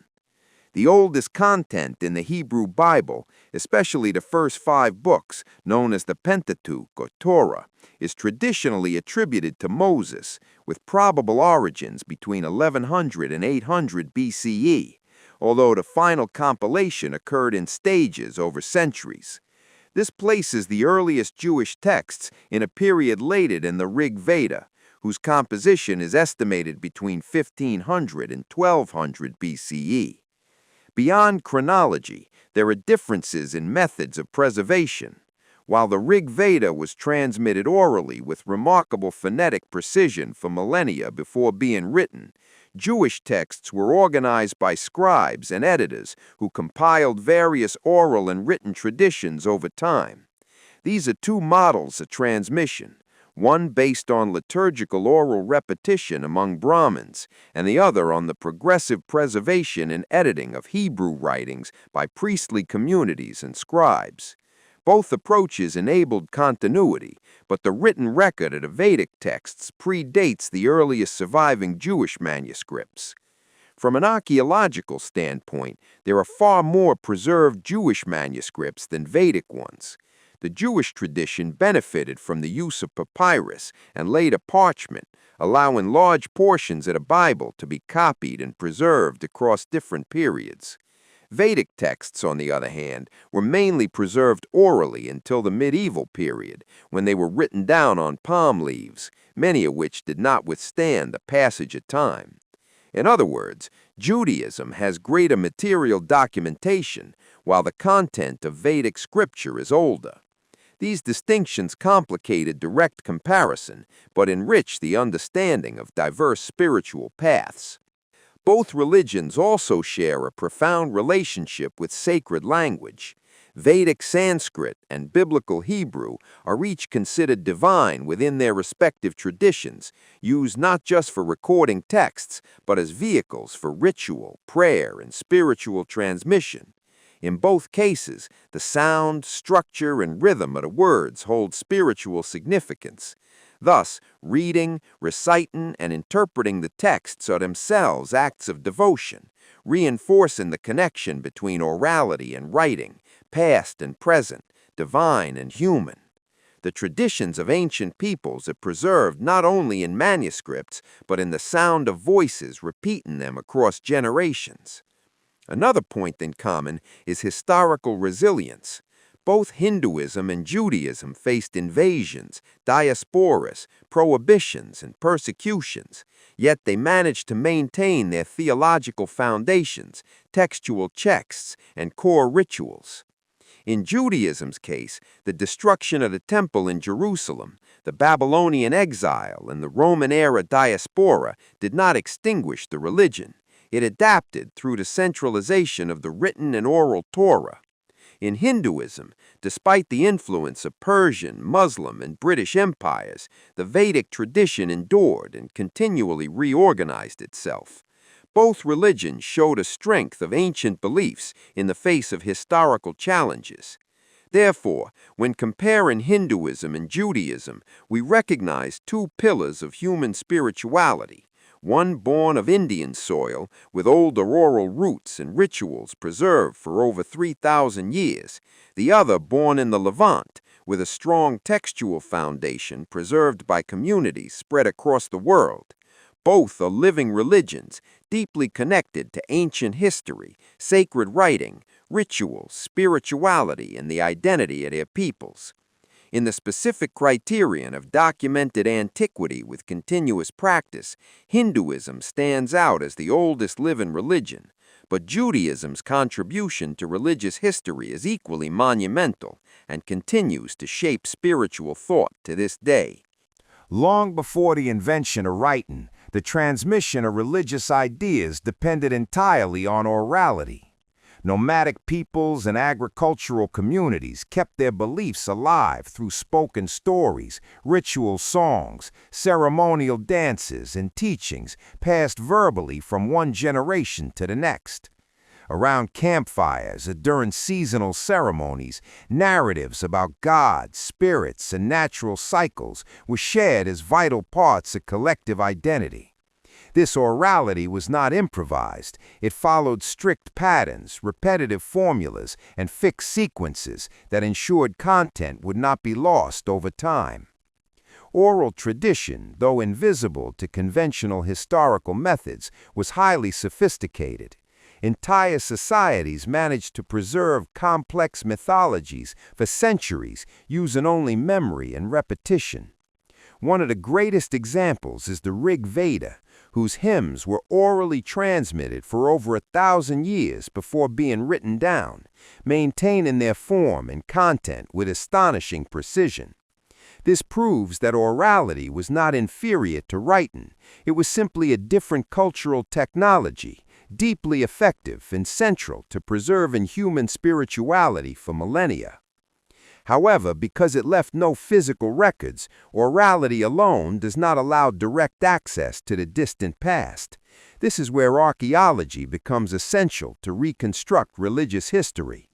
S2: The oldest content in the Hebrew Bible, especially the first 5 books, known as the Pentateuch or Torah, is traditionally attributed to Moses, with probable origins between 1100 and 800 BCE, although the final compilation occurred in stages over centuries. This places the earliest Jewish texts in a period later than the Rig Veda, whose composition is estimated between 1500 and 1200 BCE. Beyond chronology, there are differences in methods of preservation. While the Rig Veda was transmitted orally with remarkable phonetic precision for millennia before being written, Jewish texts were organized by scribes and editors who compiled various oral and written traditions over time. These are 2 models of transmission, one based on liturgical oral repetition among Brahmins, and the other on the progressive preservation and editing of Hebrew writings by priestly communities and scribes. Both approaches enabled continuity, but the written record of the Vedic texts predates the earliest surviving Jewish manuscripts. From an archaeological standpoint, there are far more preserved Jewish manuscripts than Vedic ones. The Jewish tradition benefited from the use of papyrus and later parchment, allowing large portions of the Bible to be copied and preserved across different periods. Vedic texts, on the other hand, were mainly preserved orally until the medieval period, when they were written down on palm leaves, many of which did not withstand the passage of time. In other words, Judaism has greater material documentation, while the content of Vedic scripture is older. These distinctions complicated direct comparison, but enrich the understanding of diverse spiritual paths. Both religions also share a profound relationship with sacred language. Vedic Sanskrit and Biblical Hebrew are each considered divine within their respective traditions, used not just for recording texts, but as vehicles for ritual, prayer, and spiritual transmission. In both cases, the sound, structure, and rhythm of the words hold spiritual significance. Thus, reading, reciting, and interpreting the texts are themselves acts of devotion, reinforcing the connection between orality and writing, past and present, divine and human. The traditions of ancient peoples are preserved not only in manuscripts, but in the sound of voices repeating them across generations. Another point in common is historical resilience.
S1: Both Hinduism and Judaism faced invasions, diasporas, prohibitions, and persecutions, yet they managed to maintain their theological foundations, textual texts, and core rituals. In Judaism's case, the destruction of the temple in Jerusalem, the Babylonian exile, and the Roman-era diaspora did not extinguish the religion. It adapted through the centralization of the written and oral Torah. In Hinduism, despite the influence of Persian, Muslim, and British empires, the Vedic tradition endured and continually reorganized itself. Both religions showed a strength of ancient beliefs in the face of historical challenges. Therefore, when comparing Hinduism and Judaism, we recognize two pillars of human spirituality. One born of Indian soil, with older oral roots and rituals preserved for over 3,000 years. The other born in the Levant, with a strong textual foundation preserved by communities spread across the world. Both are living religions, deeply connected to ancient history, sacred writing, rituals, spirituality, and the identity of their peoples. In the specific criterion of documented antiquity with continuous practice, Hinduism stands out as the oldest living religion, but Judaism's contribution to religious history is equally monumental and continues to shape spiritual thought to this day.
S3: Long before the invention of writing, the transmission of religious ideas depended entirely on orality. Nomadic peoples and agricultural communities kept their beliefs alive through spoken stories, ritual songs, ceremonial dances, and teachings passed verbally from one generation to the next. Around campfires or during seasonal ceremonies, narratives about gods, spirits, and natural cycles were shared as vital parts of collective identity. This orality was not improvised. It followed strict patterns, repetitive formulas, and fixed sequences that ensured content would not be lost over time. Oral tradition, though invisible to conventional historical methods, was highly sophisticated. Entire societies managed to preserve complex mythologies for centuries using only memory and repetition. One of the greatest examples is the Rig Veda, whose hymns were orally transmitted for over 1,000 years before being written down, maintaining their form and content with astonishing precision. This proves that orality was not inferior to writing. It was simply a different cultural technology, deeply effective and central to preserving human spirituality for millennia. However, because it left no physical records, orality alone does not allow direct access to the distant past. This is where archaeology becomes essential to reconstruct religious history.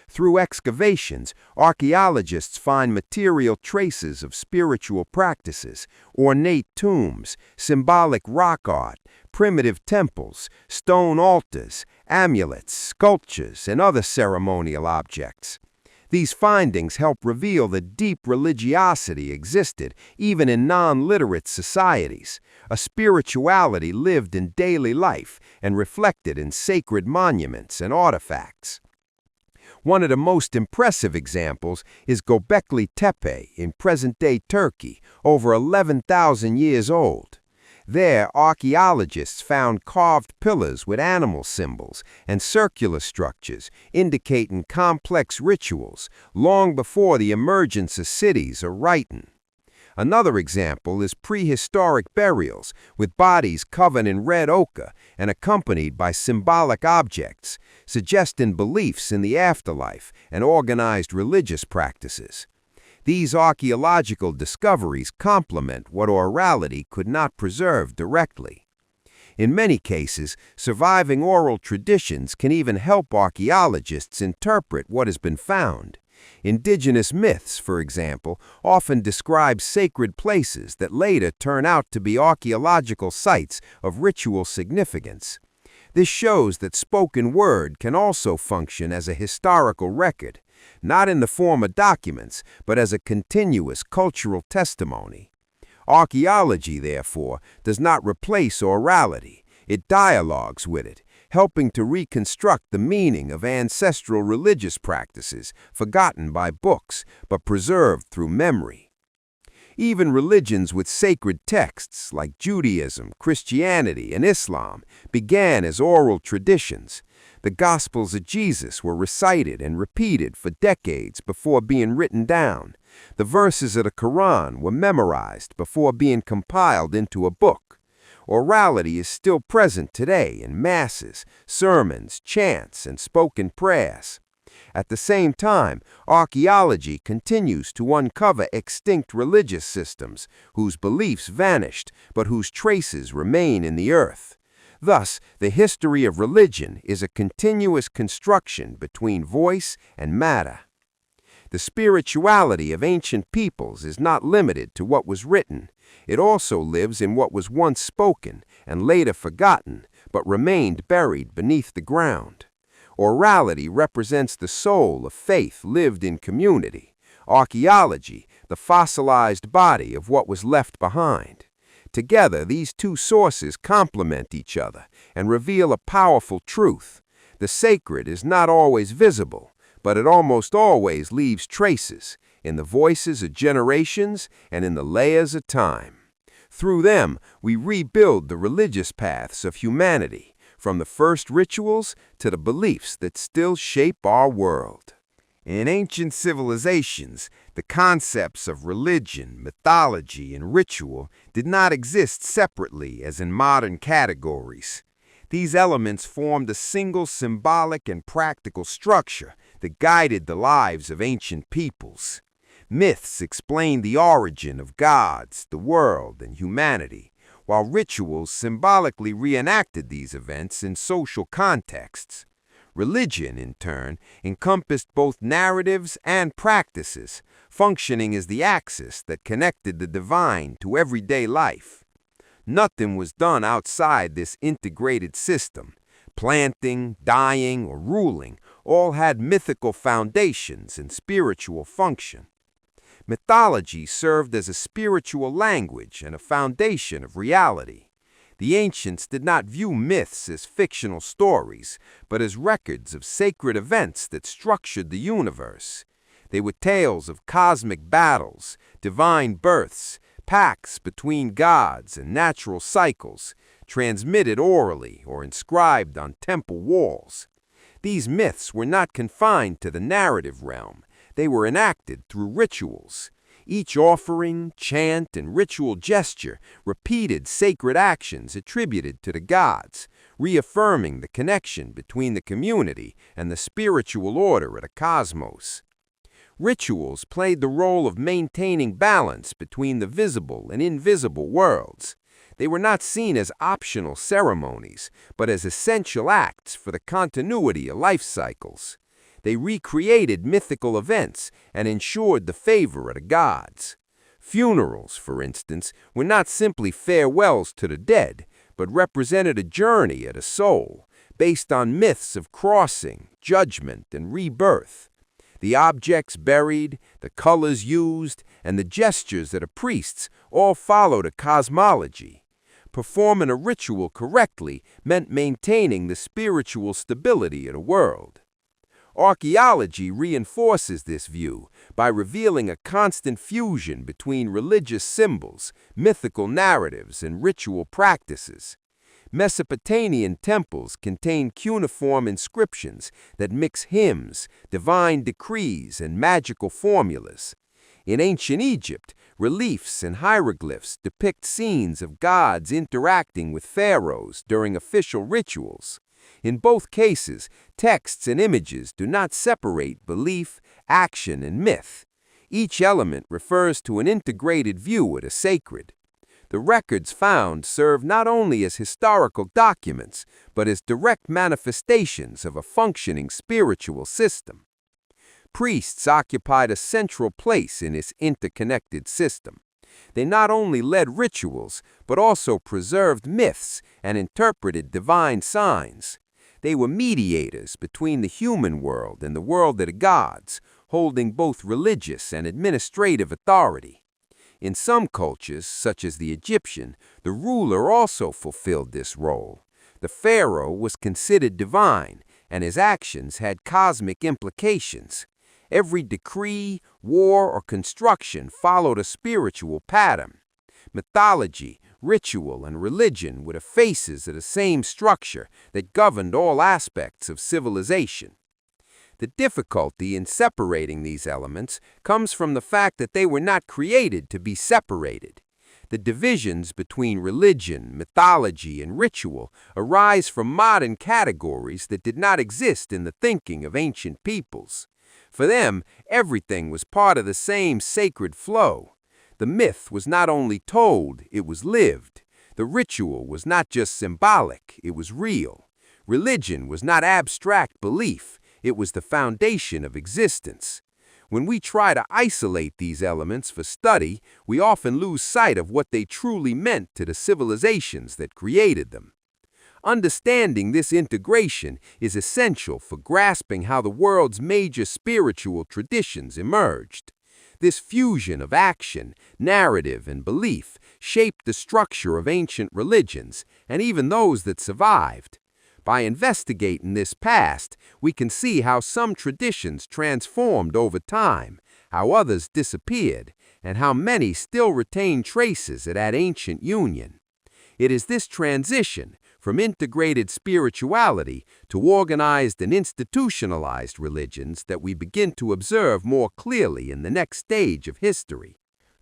S3: Through excavations, archaeologists find material traces of spiritual practices, ornate tombs, symbolic rock art, primitive temples, stone altars, amulets, sculptures, and other ceremonial objects. These findings help reveal that deep religiosity existed even in non-literate societies, a spirituality lived in daily life and reflected in sacred monuments and artifacts. One of the most impressive examples is Göbekli Tepe in present-day Turkey, over 11,000 years old. There, archaeologists found carved pillars with animal symbols and circular structures indicating complex rituals long before the emergence of cities or writing. Another example is prehistoric burials with bodies covered in red ochre and accompanied by symbolic objects, suggesting beliefs in the afterlife and organized religious practices. These archaeological discoveries complement what orality could not preserve directly. In many cases, surviving oral traditions can even help archaeologists interpret what has been found. Indigenous myths, for example, often describe sacred places that later turn out to be archaeological sites of ritual significance. This shows that spoken word can also function as a historical record, not in the form of documents, but as a continuous cultural testimony. Archaeology, therefore, does not replace orality. It dialogues with it,
S1: helping to reconstruct the meaning of ancestral religious practices forgotten by books but preserved through memory. Even religions with sacred texts like Judaism, Christianity, and Islam began as oral traditions. The Gospels of Jesus were recited and repeated for decades before being written down. The verses of the Quran were memorized before being compiled into a book. Orality is still present today in masses, sermons, chants, and spoken prayers. At the same time, archaeology continues to uncover extinct religious systems whose beliefs vanished but whose traces remain in the earth. Thus, the history of religion is a continuous construction between voice and matter. The spirituality of ancient peoples is not limited to what was written. It also lives in what was once spoken and later forgotten, but remained buried beneath the ground. Orality represents the soul of faith lived in community. Archaeology, the fossilized body of what was left behind. Together, these two sources complement each other and reveal a powerful truth. The sacred is not always visible, but it almost always leaves traces in the voices of generations and in the layers of time. Through them, we rebuild the religious paths of humanity, from the first rituals to the beliefs that still shape our world. In ancient civilizations, the concepts of religion, mythology, and ritual did not exist separately as in modern categories. These elements formed a single symbolic and practical structure that guided the lives of ancient peoples. Myths explained the origin of gods, the world, and humanity, while rituals symbolically reenacted these events in social contexts. Religion, in turn, encompassed both narratives and practices, functioning as the axis that connected the divine to everyday life. Nothing was done outside this integrated system. Planting, dyeing, or ruling all had mythical foundations and spiritual function. Mythology served as a spiritual language and a foundation of reality. The ancients did not view myths as fictional stories, but as records of sacred events that structured the universe. They were tales of cosmic battles, divine births, pacts between gods, and natural cycles, transmitted orally or inscribed on temple walls. These myths were not confined to the narrative realm. They were enacted through rituals. Each offering, chant, and ritual gesture repeated sacred actions attributed to the gods, reaffirming the connection between the community and the spiritual order of the cosmos. Rituals played the role of maintaining balance between the visible and invisible worlds. They were not seen as optional ceremonies, but as essential acts for the continuity of life cycles. They recreated mythical events and ensured the favor of the gods. Funerals, for instance, were not simply farewells to the dead, but represented a journey of the soul, based on myths of crossing, judgment, and rebirth. The objects buried, the colors used, and the gestures of the priests all followed a cosmology. Performing a ritual correctly meant maintaining the spiritual stability of the world. Archaeology reinforces this view by revealing a constant fusion between religious symbols, mythical narratives, and ritual practices. Mesopotamian temples contain cuneiform inscriptions that mix hymns, divine decrees, and magical formulas. In ancient Egypt, reliefs and hieroglyphs depict scenes of gods interacting with pharaohs during official rituals. In both cases, texts and images do not separate belief, action, and myth. Each element refers to an integrated view of the sacred. The records found serve not only as historical documents, but as direct manifestations of a functioning spiritual system. Priests occupied a central place in this interconnected system. They not only led rituals, but also preserved myths and interpreted divine signs. They were mediators between the human world and the world of the gods, holding both religious and administrative authority. In some cultures, such as the Egyptian, the ruler also fulfilled this role. The pharaoh was considered divine, and his actions had cosmic implications. Every decree, war, or construction followed a spiritual pattern. Mythology, ritual, and religion were the faces of the same structure that governed all aspects of civilization. The difficulty in separating these elements comes from the fact that they were not created to be separated. The divisions between religion, mythology, and ritual arise from modern categories that did not exist in the thinking of ancient peoples. For them, everything was part of the same sacred flow. The myth was not only told, it was lived. The ritual was not just symbolic, it was real. Religion was not abstract belief, it was the foundation of existence. When we try to isolate these elements for study, we often lose sight of what they truly meant to the civilizations that created them. Understanding this integration is essential for grasping how the world's major spiritual traditions emerged. This fusion of action, narrative, and belief shaped the structure of ancient religions, and even those that survived. By investigating this past, we can see how some traditions transformed over time, how others disappeared, and how many still retain traces of that ancient union. It is this transition from integrated spirituality to organized and institutionalized religions that we begin to observe more clearly in the next stage of history.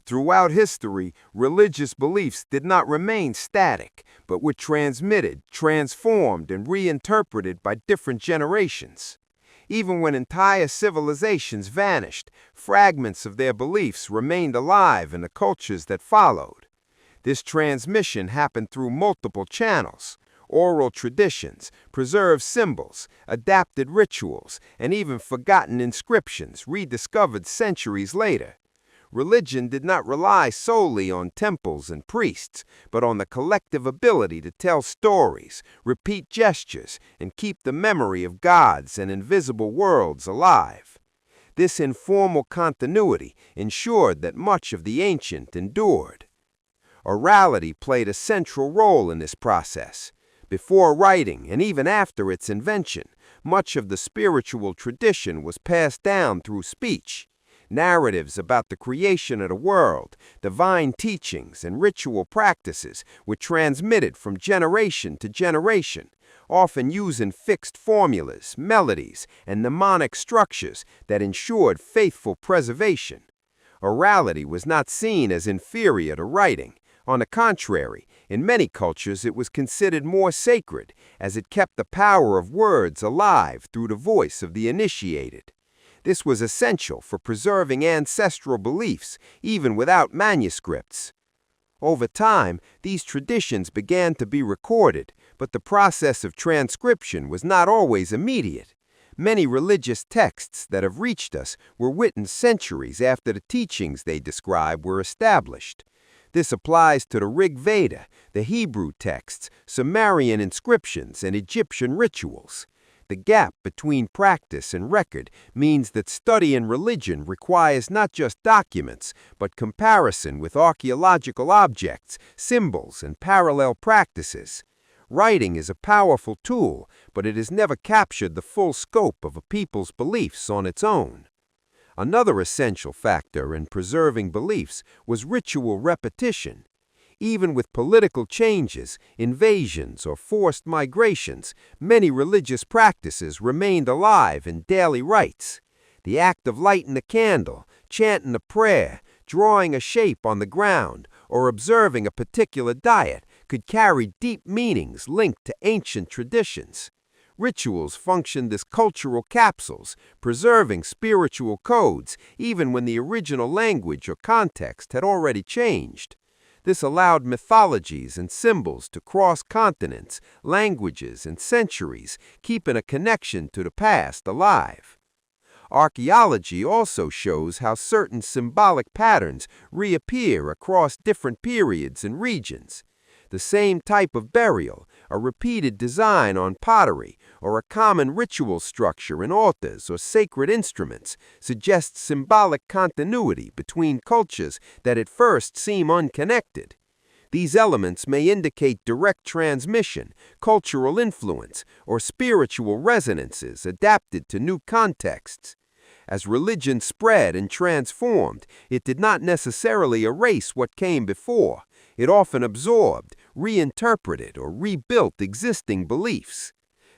S2: Throughout history, religious beliefs did not remain static, but were transmitted, transformed, and reinterpreted by different generations. Even when entire civilizations vanished, fragments of their beliefs remained alive in the cultures that followed. This transmission happened through multiple channels: oral traditions, preserved symbols, adapted rituals, and even forgotten inscriptions rediscovered centuries later. Religion did not rely solely on temples and priests, but on the collective ability to tell stories, repeat gestures, and keep the memory of gods and invisible worlds alive. This informal continuity ensured that much of the ancient endured. Orality played a central role in this process. Before writing, and even after its invention, much of the spiritual tradition was passed down through speech. Narratives about the creation of the world, divine teachings, and ritual practices were transmitted from generation to generation, often using fixed formulas, melodies, and mnemonic structures that ensured faithful preservation. Orality was not seen as inferior to writing. On the contrary, in many cultures it was considered more sacred, as it kept the power of words alive through the voice of the initiated. This was essential for preserving ancestral beliefs, even without manuscripts. Over time, these traditions began to be recorded, but the process of transcription was not always immediate. Many religious texts that have reached us were written centuries after the teachings they describe were established. This applies to the Rig Veda, the Hebrew texts, Sumerian inscriptions, and Egyptian rituals. The gap between practice and record means that study in religion requires not just documents, but comparison with archaeological objects, symbols, and parallel practices. Writing is a powerful tool, but it has never captured the full scope of a people's beliefs on its own. Another essential factor in preserving beliefs was ritual repetition. Even with political changes, invasions, or forced migrations, many religious practices remained alive in daily rites. The act of lighting a candle, chanting a prayer, drawing a shape on the ground, or observing a particular diet could carry deep meanings linked to ancient traditions. Rituals functioned as cultural capsules, preserving spiritual codes even when the original language or context had already changed. This allowed mythologies and symbols to cross continents, languages, and centuries, keeping a connection to the past alive. Archaeology also shows how certain symbolic patterns reappear across different periods and regions. The same type of burial, a repeated design on pottery, or a common ritual structure in altars or sacred instruments suggests symbolic continuity between cultures that at first seem unconnected.
S1: These elements may indicate direct transmission, cultural influence, or spiritual resonances adapted to new contexts. As religion spread and transformed, it did not necessarily erase what came before. It often absorbed, reinterpreted, or rebuilt existing beliefs.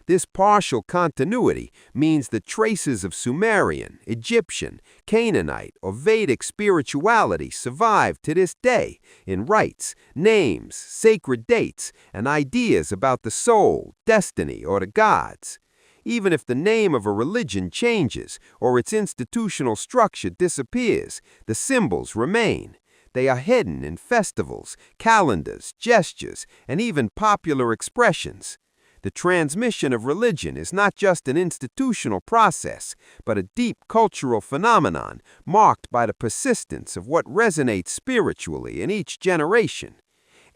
S1: This partial continuity means that traces of Sumerian, Egyptian, Canaanite, or Vedic spirituality survive to this day in rites, names, sacred dates, and ideas about the soul, destiny, or the gods. Even if the name of a religion changes or its institutional structure disappears, the symbols remain. They are hidden in festivals, calendars, gestures, and even popular expressions. The transmission of religion is not just an institutional process, but a deep cultural phenomenon marked by the persistence of what resonates spiritually in each generation.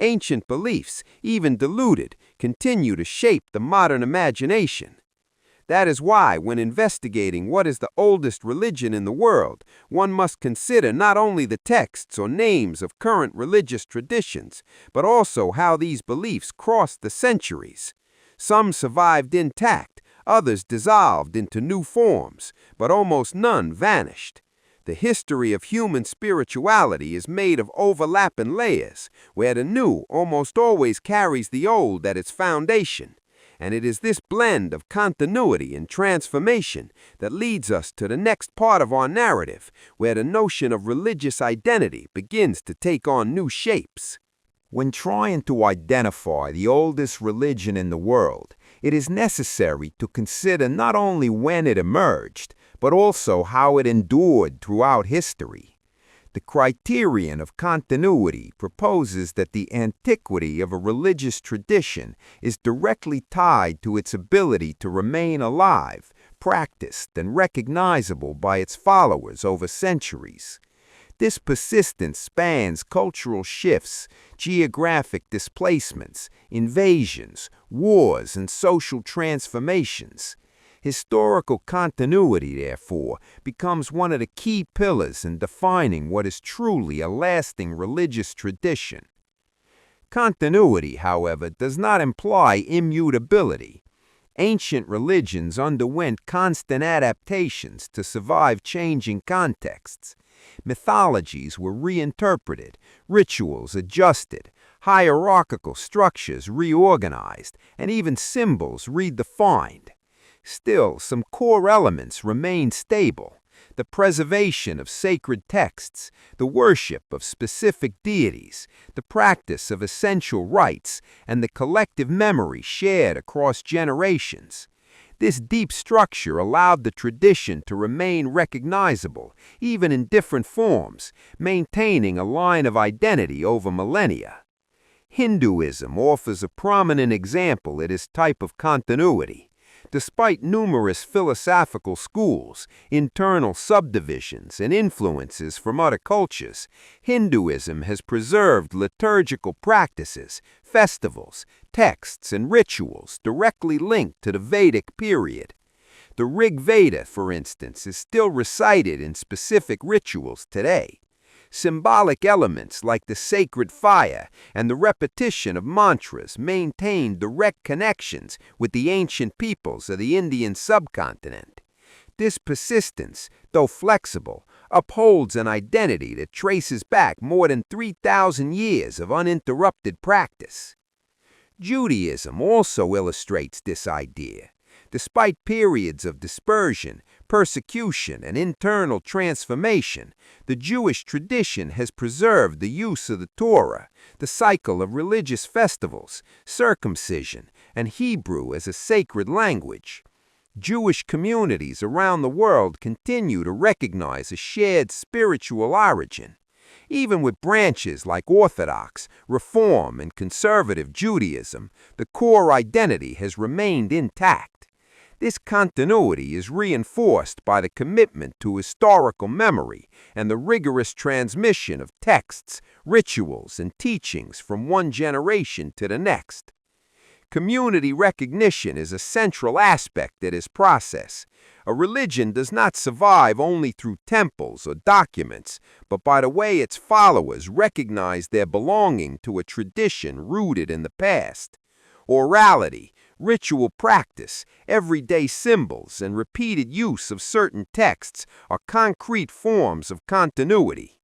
S1: Ancient beliefs, even diluted, continue to shape the modern imagination. That is why, when investigating what is the oldest religion in the world, one must consider not only the texts or names of current religious traditions, but also how these beliefs crossed the centuries. Some survived intact, others dissolved into new forms, but almost none vanished. The history of human spirituality is made of overlapping layers, where the new almost always carries the old at its foundation. And it is this blend of continuity and transformation that leads us to the next part of our narrative, where the notion of religious identity begins to take on new shapes.
S2: When trying to identify the oldest religion in the world, it is necessary to consider not only when it emerged, but also how it endured throughout history. The criterion of continuity proposes that the antiquity of a religious tradition is directly tied to its ability to remain alive, practiced, and recognizable by its followers over centuries. This persistence spans cultural shifts, geographic displacements, invasions, wars, and social transformations. Historical continuity, therefore, becomes one of the key pillars in defining what is truly a lasting religious tradition. Continuity, however, does not imply immutability. Ancient religions underwent constant adaptations to survive changing contexts. Mythologies were reinterpreted, rituals adjusted, hierarchical structures reorganized, and even symbols redefined. Still, some core elements remain stable: the preservation of sacred texts, the worship of specific deities, the practice of essential rites, and the collective memory shared across generations. This deep structure allowed the tradition to remain recognizable, even in different forms, maintaining a line of identity over millennia. Hinduism offers a prominent example of this type of continuity. Despite numerous philosophical schools, internal subdivisions, and influences from other cultures, Hinduism has preserved liturgical practices, festivals, texts, and rituals directly linked to the Vedic period. The Rig Veda, for instance, is still recited in specific rituals today. Symbolic elements like the sacred fire and the repetition of mantras maintain direct connections with the ancient peoples of the Indian subcontinent. This persistence, though flexible, upholds an identity that traces back more than 3,000 years of uninterrupted practice. Judaism also illustrates this idea. Despite periods of dispersion, persecution, and internal transformation, the Jewish tradition has preserved the use of the Torah, the cycle of religious festivals, circumcision, and Hebrew as a sacred language. Jewish communities around the world continue to recognize a shared spiritual origin. Even with branches like Orthodox, Reform, and Conservative Judaism, the core identity has remained intact. This continuity is reinforced by the commitment to historical memory and the rigorous transmission of texts, rituals, and teachings from one generation to the next.
S1: Community recognition is a central aspect of this process. A religion does not survive only through temples or documents, but by the way its followers recognize their belonging to a tradition rooted in the past. Orality, ritual practice, everyday symbols, and repeated use of certain texts are concrete forms of continuity.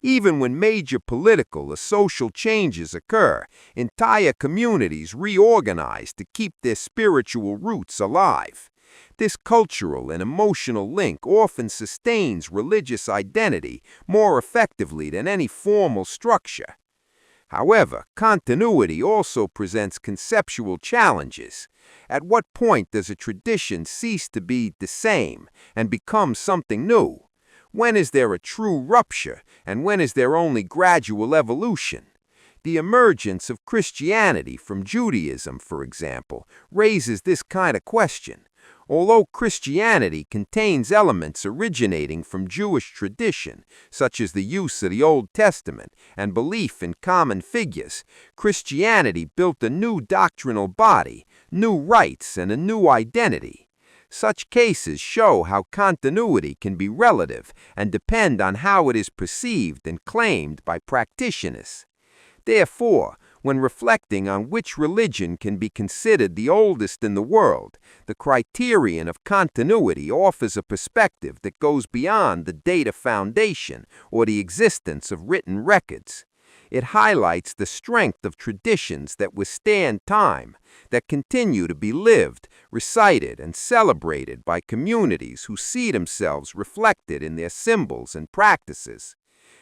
S1: Even when major political or social changes occur, entire communities reorganize to keep their spiritual roots alive. This cultural and emotional link often sustains religious identity more effectively than any formal structure. However, continuity also presents conceptual challenges. At what point does a tradition cease to be the same and become something new? When is there a true rupture, and when is there only gradual evolution? The emergence of Christianity from Judaism, for example, raises this kind of question. Although Christianity contains elements originating from Jewish tradition, such as the use of the Old Testament and belief in common figures, Christianity built a new doctrinal body, new rites, and a new identity. Such cases show how continuity can be relative and depend on how it is perceived and claimed by practitioners. Therefore, when reflecting on which religion can be considered the oldest in the world, the criterion of continuity offers a perspective that goes beyond the date of foundation or the existence of written records. It highlights the strength of traditions that withstand time, that continue to be lived, recited, and celebrated by communities who see themselves reflected in their symbols and practices.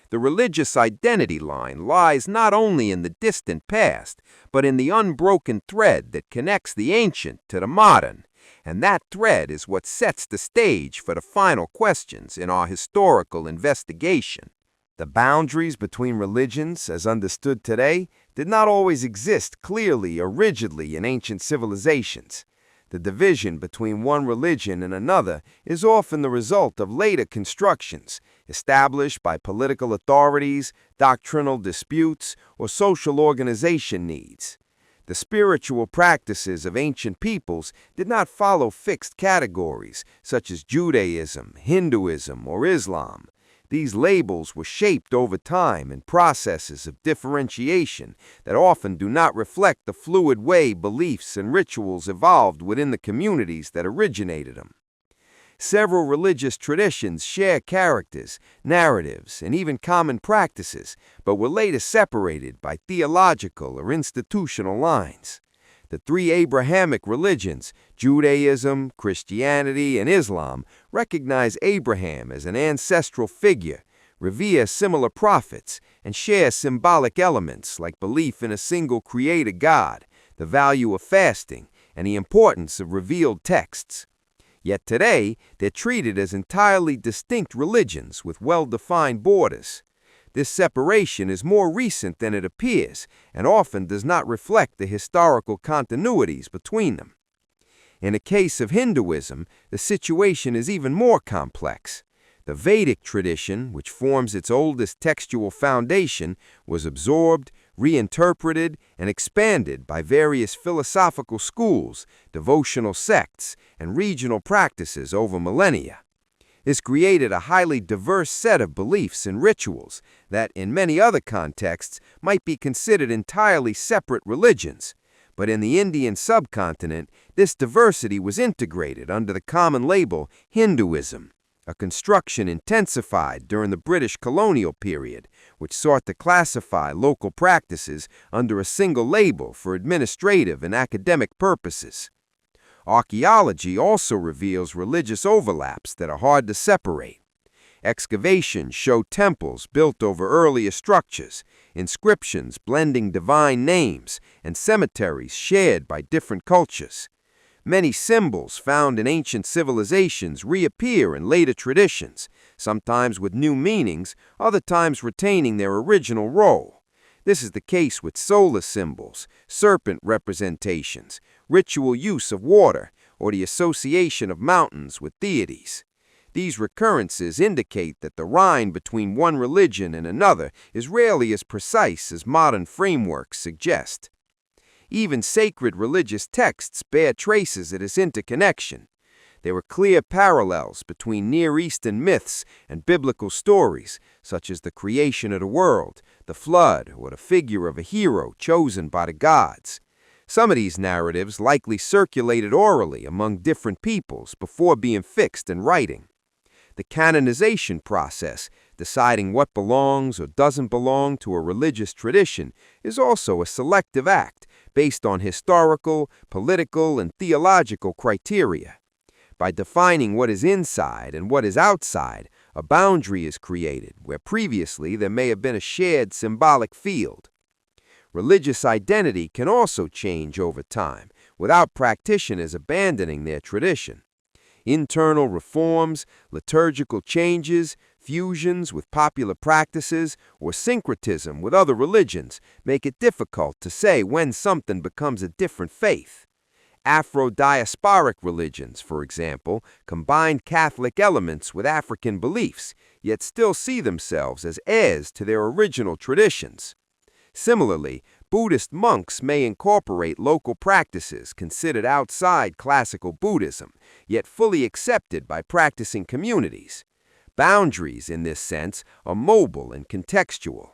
S1: The religious identity line lies not only in the distant past, but in the unbroken thread that connects the ancient to the modern, and that thread is what sets the stage for the final questions in our historical investigation.
S2: The boundaries between religions, as understood today, did not always exist clearly or rigidly in ancient civilizations. The division between one religion and another is often the result of later constructions, established by political authorities, doctrinal disputes, or social organization needs. The spiritual practices of ancient peoples did not follow fixed categories, such as Judaism, Hinduism, or Islam. These labels were shaped over time in processes of differentiation that often do not reflect the fluid way beliefs and rituals evolved within the communities that originated them. Several religious traditions share characters, narratives, and even common practices, but were later separated by theological or institutional lines. The three Abrahamic religions, Judaism, Christianity, and Islam, recognize Abraham as an ancestral figure, revere similar prophets, and share symbolic elements like belief in a single creator God, the value of fasting, and the importance of revealed texts. Yet today, they're treated as entirely distinct religions with well-defined borders. This separation is more recent than it appears and often does not reflect the historical continuities between them. In the case of Hinduism, the situation is even more complex. The Vedic tradition, which forms its oldest textual foundation, was absorbed, reinterpreted, and expanded by various philosophical schools, devotional sects, and regional practices over millennia. This created a highly diverse set of beliefs and rituals that, in many other contexts, might be considered entirely separate religions. But in the Indian subcontinent, this diversity was integrated under the common label Hinduism, a construction intensified during the British colonial period, which sought to classify local practices under a single label for administrative and academic purposes. Archaeology also reveals religious overlaps that are hard to separate. Excavations show temples built over earlier structures, inscriptions blending divine names, and cemeteries shared by different cultures. Many symbols found in ancient civilizations reappear in later traditions, sometimes with new meanings, other times retaining their original role. This is the case with solar symbols, serpent representations, ritual use of water, or the association of mountains with deities. These recurrences indicate that the line between one religion and another is rarely as precise as modern frameworks suggest. Even sacred religious texts bear traces of this interconnection. There were clear parallels between Near Eastern myths and biblical stories, such as the creation of the world, the flood, or the figure of a hero chosen by the gods. Some of these narratives likely circulated orally among different peoples before being fixed in writing. The canonization process, deciding what belongs or doesn't belong to a religious tradition, is also a selective act based on historical, political, and theological criteria. By defining what is inside and what is outside, a boundary is created where previously there may have been a shared symbolic field. Religious identity can also change over time without practitioners abandoning their tradition. Internal reforms, liturgical changes, fusions with popular practices, or syncretism with other religions make it difficult to say when something becomes a different faith. Afro-diasporic religions, for example, combine Catholic elements with African beliefs, yet still see themselves as heirs to their original traditions. Similarly, Buddhist monks may incorporate local practices considered outside classical Buddhism, yet fully accepted by practicing communities. Boundaries, in this sense, are mobile and contextual.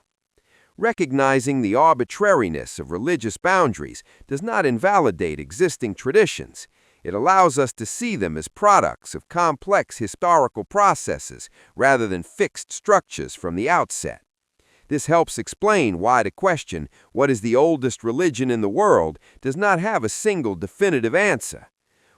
S2: Recognizing the arbitrariness of religious boundaries does not invalidate existing traditions. It allows us to see them as products of complex historical processes rather than fixed structures from the outset. This helps explain why the question, what is the oldest religion in the world, does not have a single definitive answer.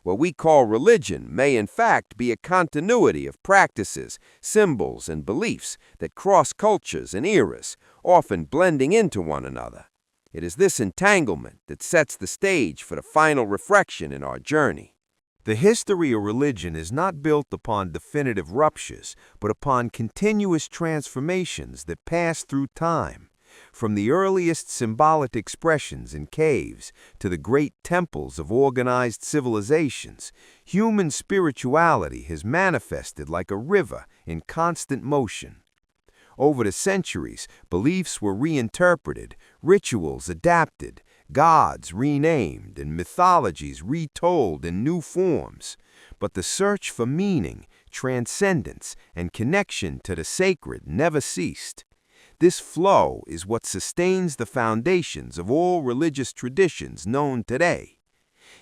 S2: What we call religion may in fact be a continuity of practices, symbols, and beliefs that cross cultures and eras, often blending into one another. It is this entanglement that sets the stage for the final reflection in our journey. The history of religion is not built upon definitive ruptures, but upon continuous transformations that pass through time. From the earliest symbolic expressions in caves to the great temples of organized civilizations, human spirituality has manifested like a river in constant motion. Over the centuries, beliefs were reinterpreted, rituals adapted, gods renamed, and mythologies retold in new forms. But the search for meaning, transcendence, and connection to the sacred never ceased. This flow is what sustains the foundations of all religious traditions known today.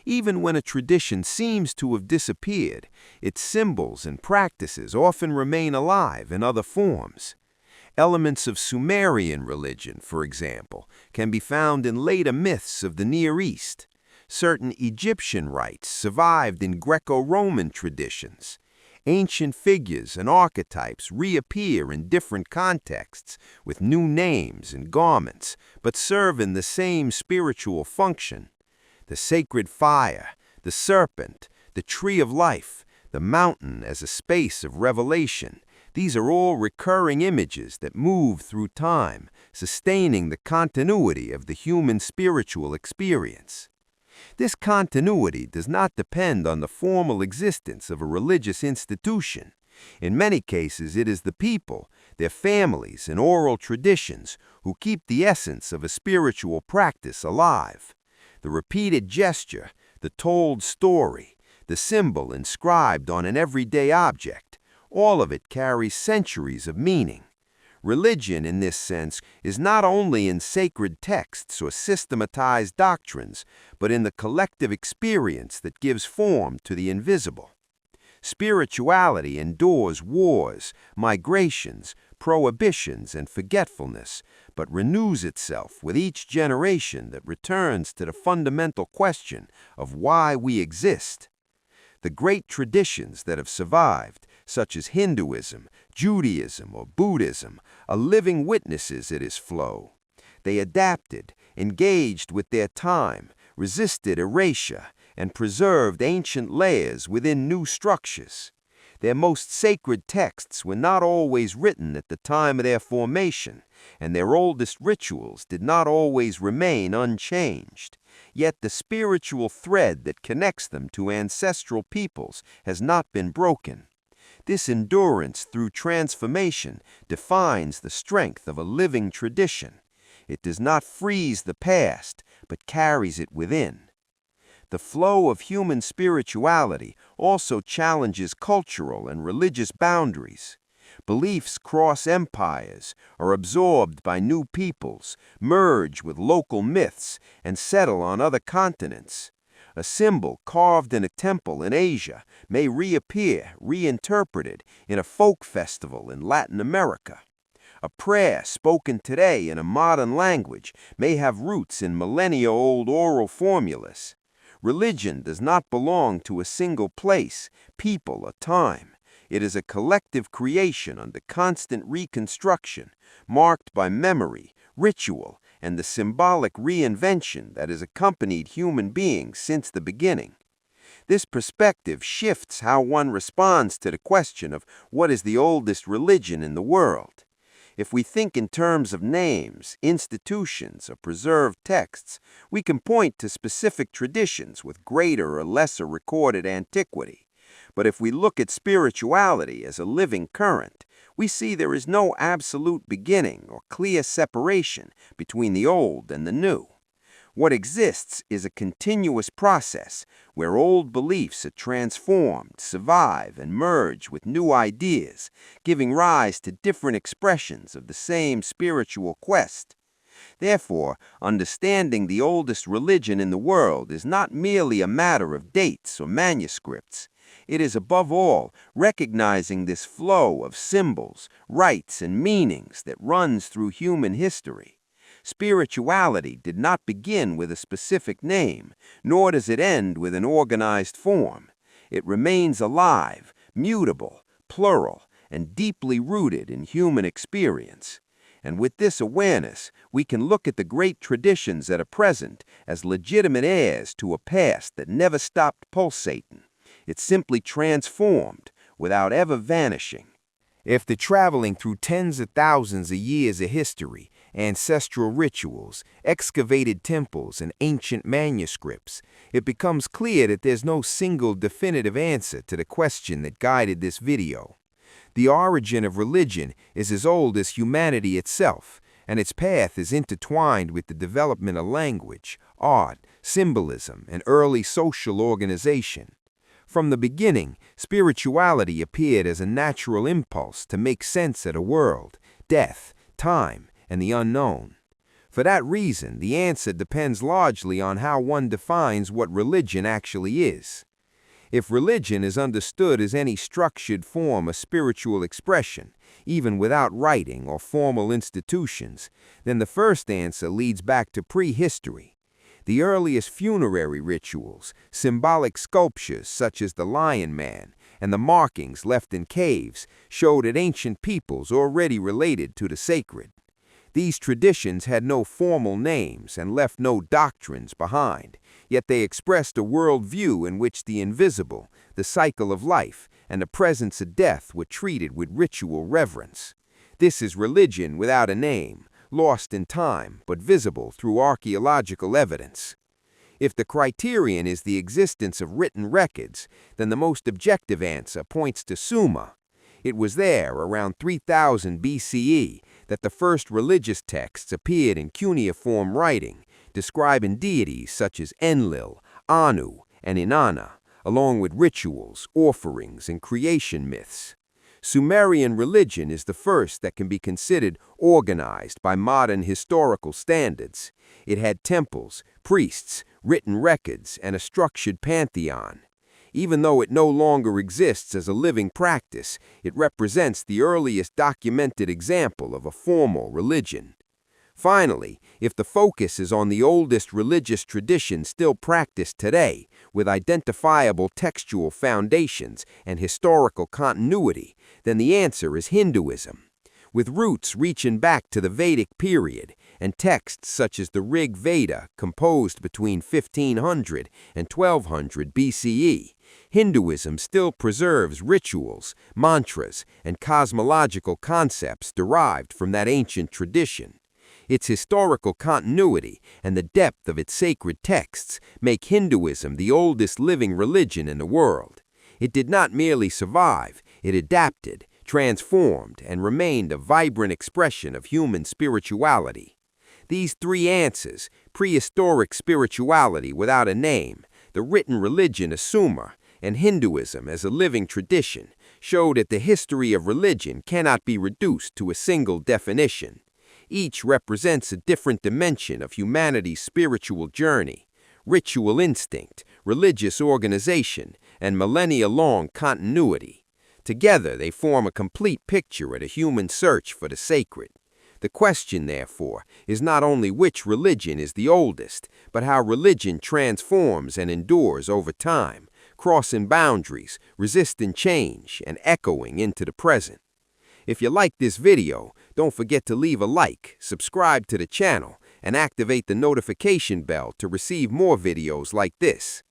S2: Even when a tradition seems to have disappeared, its symbols and practices often remain alive in other forms. Elements of Sumerian religion, for example, can be found in later myths of the Near East. Certain Egyptian rites survived in Greco-Roman traditions. Ancient figures and archetypes reappear in different contexts with new names and garments, but serve in the same spiritual function. The sacred fire, the serpent, the tree of life, the mountain as a space of revelation. These are all recurring images that move through time, sustaining the continuity of the human spiritual experience. This continuity does not depend on the formal existence of a religious institution. In many cases, it is the people, their families, and oral traditions who keep the essence of a spiritual practice alive. The repeated gesture, the told story, the symbol inscribed on an everyday object, all of it carries centuries of meaning. Religion, in this sense, is not only in sacred texts or systematized doctrines, but in the collective experience that gives form to the invisible. Spirituality endures wars, migrations, prohibitions, and forgetfulness, but renews itself with each generation that returns to the fundamental question of why we exist. The great traditions that have survived, such as Hinduism, Judaism, or Buddhism, are living witnesses of this flow. They adapted, engaged with their time, resisted erasure, and preserved ancient layers within new structures. Their most sacred texts were not always written at the time of their formation, and their oldest rituals did not always remain unchanged. Yet the spiritual thread that connects them to ancestral peoples has not been broken. This endurance through transformation defines the strength of a living tradition.
S1: It does not freeze the past, but carries it within. The flow of human spirituality also challenges cultural and religious boundaries. Beliefs cross empires, are absorbed by new peoples, merge with local myths, and settle on other continents. A symbol carved in a temple in Asia may reappear, reinterpreted, in a folk festival in Latin America. A prayer spoken today in a modern language may have roots in millennia-old oral formulas. Religion does not belong to a single place, people, or time. It is a collective creation under constant reconstruction, marked by memory, ritual, and the symbolic reinvention that has accompanied human beings since the beginning. This perspective shifts how one responds to the question of what is the oldest religion in the world. If we think in terms of names, institutions, or preserved texts, we can point to specific traditions with greater or lesser recorded antiquity. But if we look at spirituality as a living current, we see there is no absolute beginning or clear separation between the old and the new. What exists is a continuous process where old beliefs are transformed, survive, and merge with new ideas, giving rise to different expressions of the same spiritual quest. Therefore, understanding the oldest religion in the world is not merely a matter of dates or manuscripts. It is above all recognizing this flow of symbols, rites, and meanings that runs through human history. Spirituality did not begin with a specific name, nor does it end with an organized form. It remains alive, mutable, plural, and deeply rooted in human experience. And with this awareness, we can look at the great traditions that are present as legitimate heirs to a past that never stopped pulsating. It simply transformed without ever vanishing.
S2: After traveling through tens of thousands of years of history, ancestral rituals, excavated temples, and ancient manuscripts, it becomes clear that there's no single definitive answer to the question that guided this video. The origin of religion is as old as humanity itself, and its path is intertwined with the development of language, art, symbolism, and early social organization. From the beginning, spirituality appeared as a natural impulse to make sense of the world, death, time, and the unknown. For that reason, the answer depends largely on how one defines what religion actually is. If religion is understood as any structured form of spiritual expression, even without writing or formal institutions, then the first answer leads back to prehistory. The earliest funerary rituals, symbolic sculptures such as the Lion Man, and the markings left in caves showed that ancient peoples already related to the sacred. These traditions had no formal names and left no doctrines behind, yet they expressed a worldview in which the invisible, the cycle of life, and the presence of death were treated with ritual reverence. This is religion without a name, lost in time but visible through archaeological evidence. If the criterion is the existence of written records, then the most objective answer points to Sumer. It was there, around 3000 BCE, that the first religious texts appeared in cuneiform writing, describing deities such as Enlil, Anu, and Inanna, along with rituals, offerings, and creation myths. Sumerian religion is the first that can be considered organized by modern historical standards. It had temples, priests, written records, and a structured pantheon. Even though it no longer exists as a living practice, it represents the earliest documented example of a formal religion. Finally, if the focus is on the oldest religious tradition still practiced today, with identifiable textual foundations and historical continuity, then the answer is Hinduism. With roots reaching back to the Vedic period, and texts such as the Rig Veda composed between 1500 and 1200 BCE, Hinduism still preserves rituals, mantras, and cosmological concepts derived from that ancient tradition. Its historical continuity and the depth of its sacred texts make Hinduism the oldest living religion in the world. It did not merely survive, it adapted, transformed, and remained a vibrant expression of human spirituality.
S1: These three answers, prehistoric spirituality without a name, the written religion as Sumer, and Hinduism as a living tradition, show that the history of religion cannot be reduced to a single definition. Each represents a different dimension of humanity's spiritual journey: ritual instinct, religious organization, and millennia-long continuity. Together, they form a complete picture of a human search for the sacred. The question, therefore, is not only which religion is the oldest, but how religion transforms and endures over time, crossing boundaries, resisting change, and echoing into the present. If you like this video, don't forget to leave a like, subscribe to the channel, and activate the notification bell to receive more videos like this.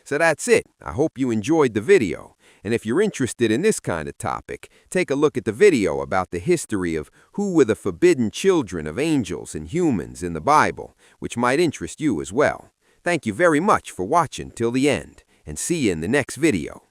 S1: So that's it. I hope you enjoyed the video. And if you're interested in this kind of topic, take a look at the video about the history of who were the forbidden children of angels and humans in the Bible, which might interest you as well. Thank you very much for watching till the end, and see you in the next video.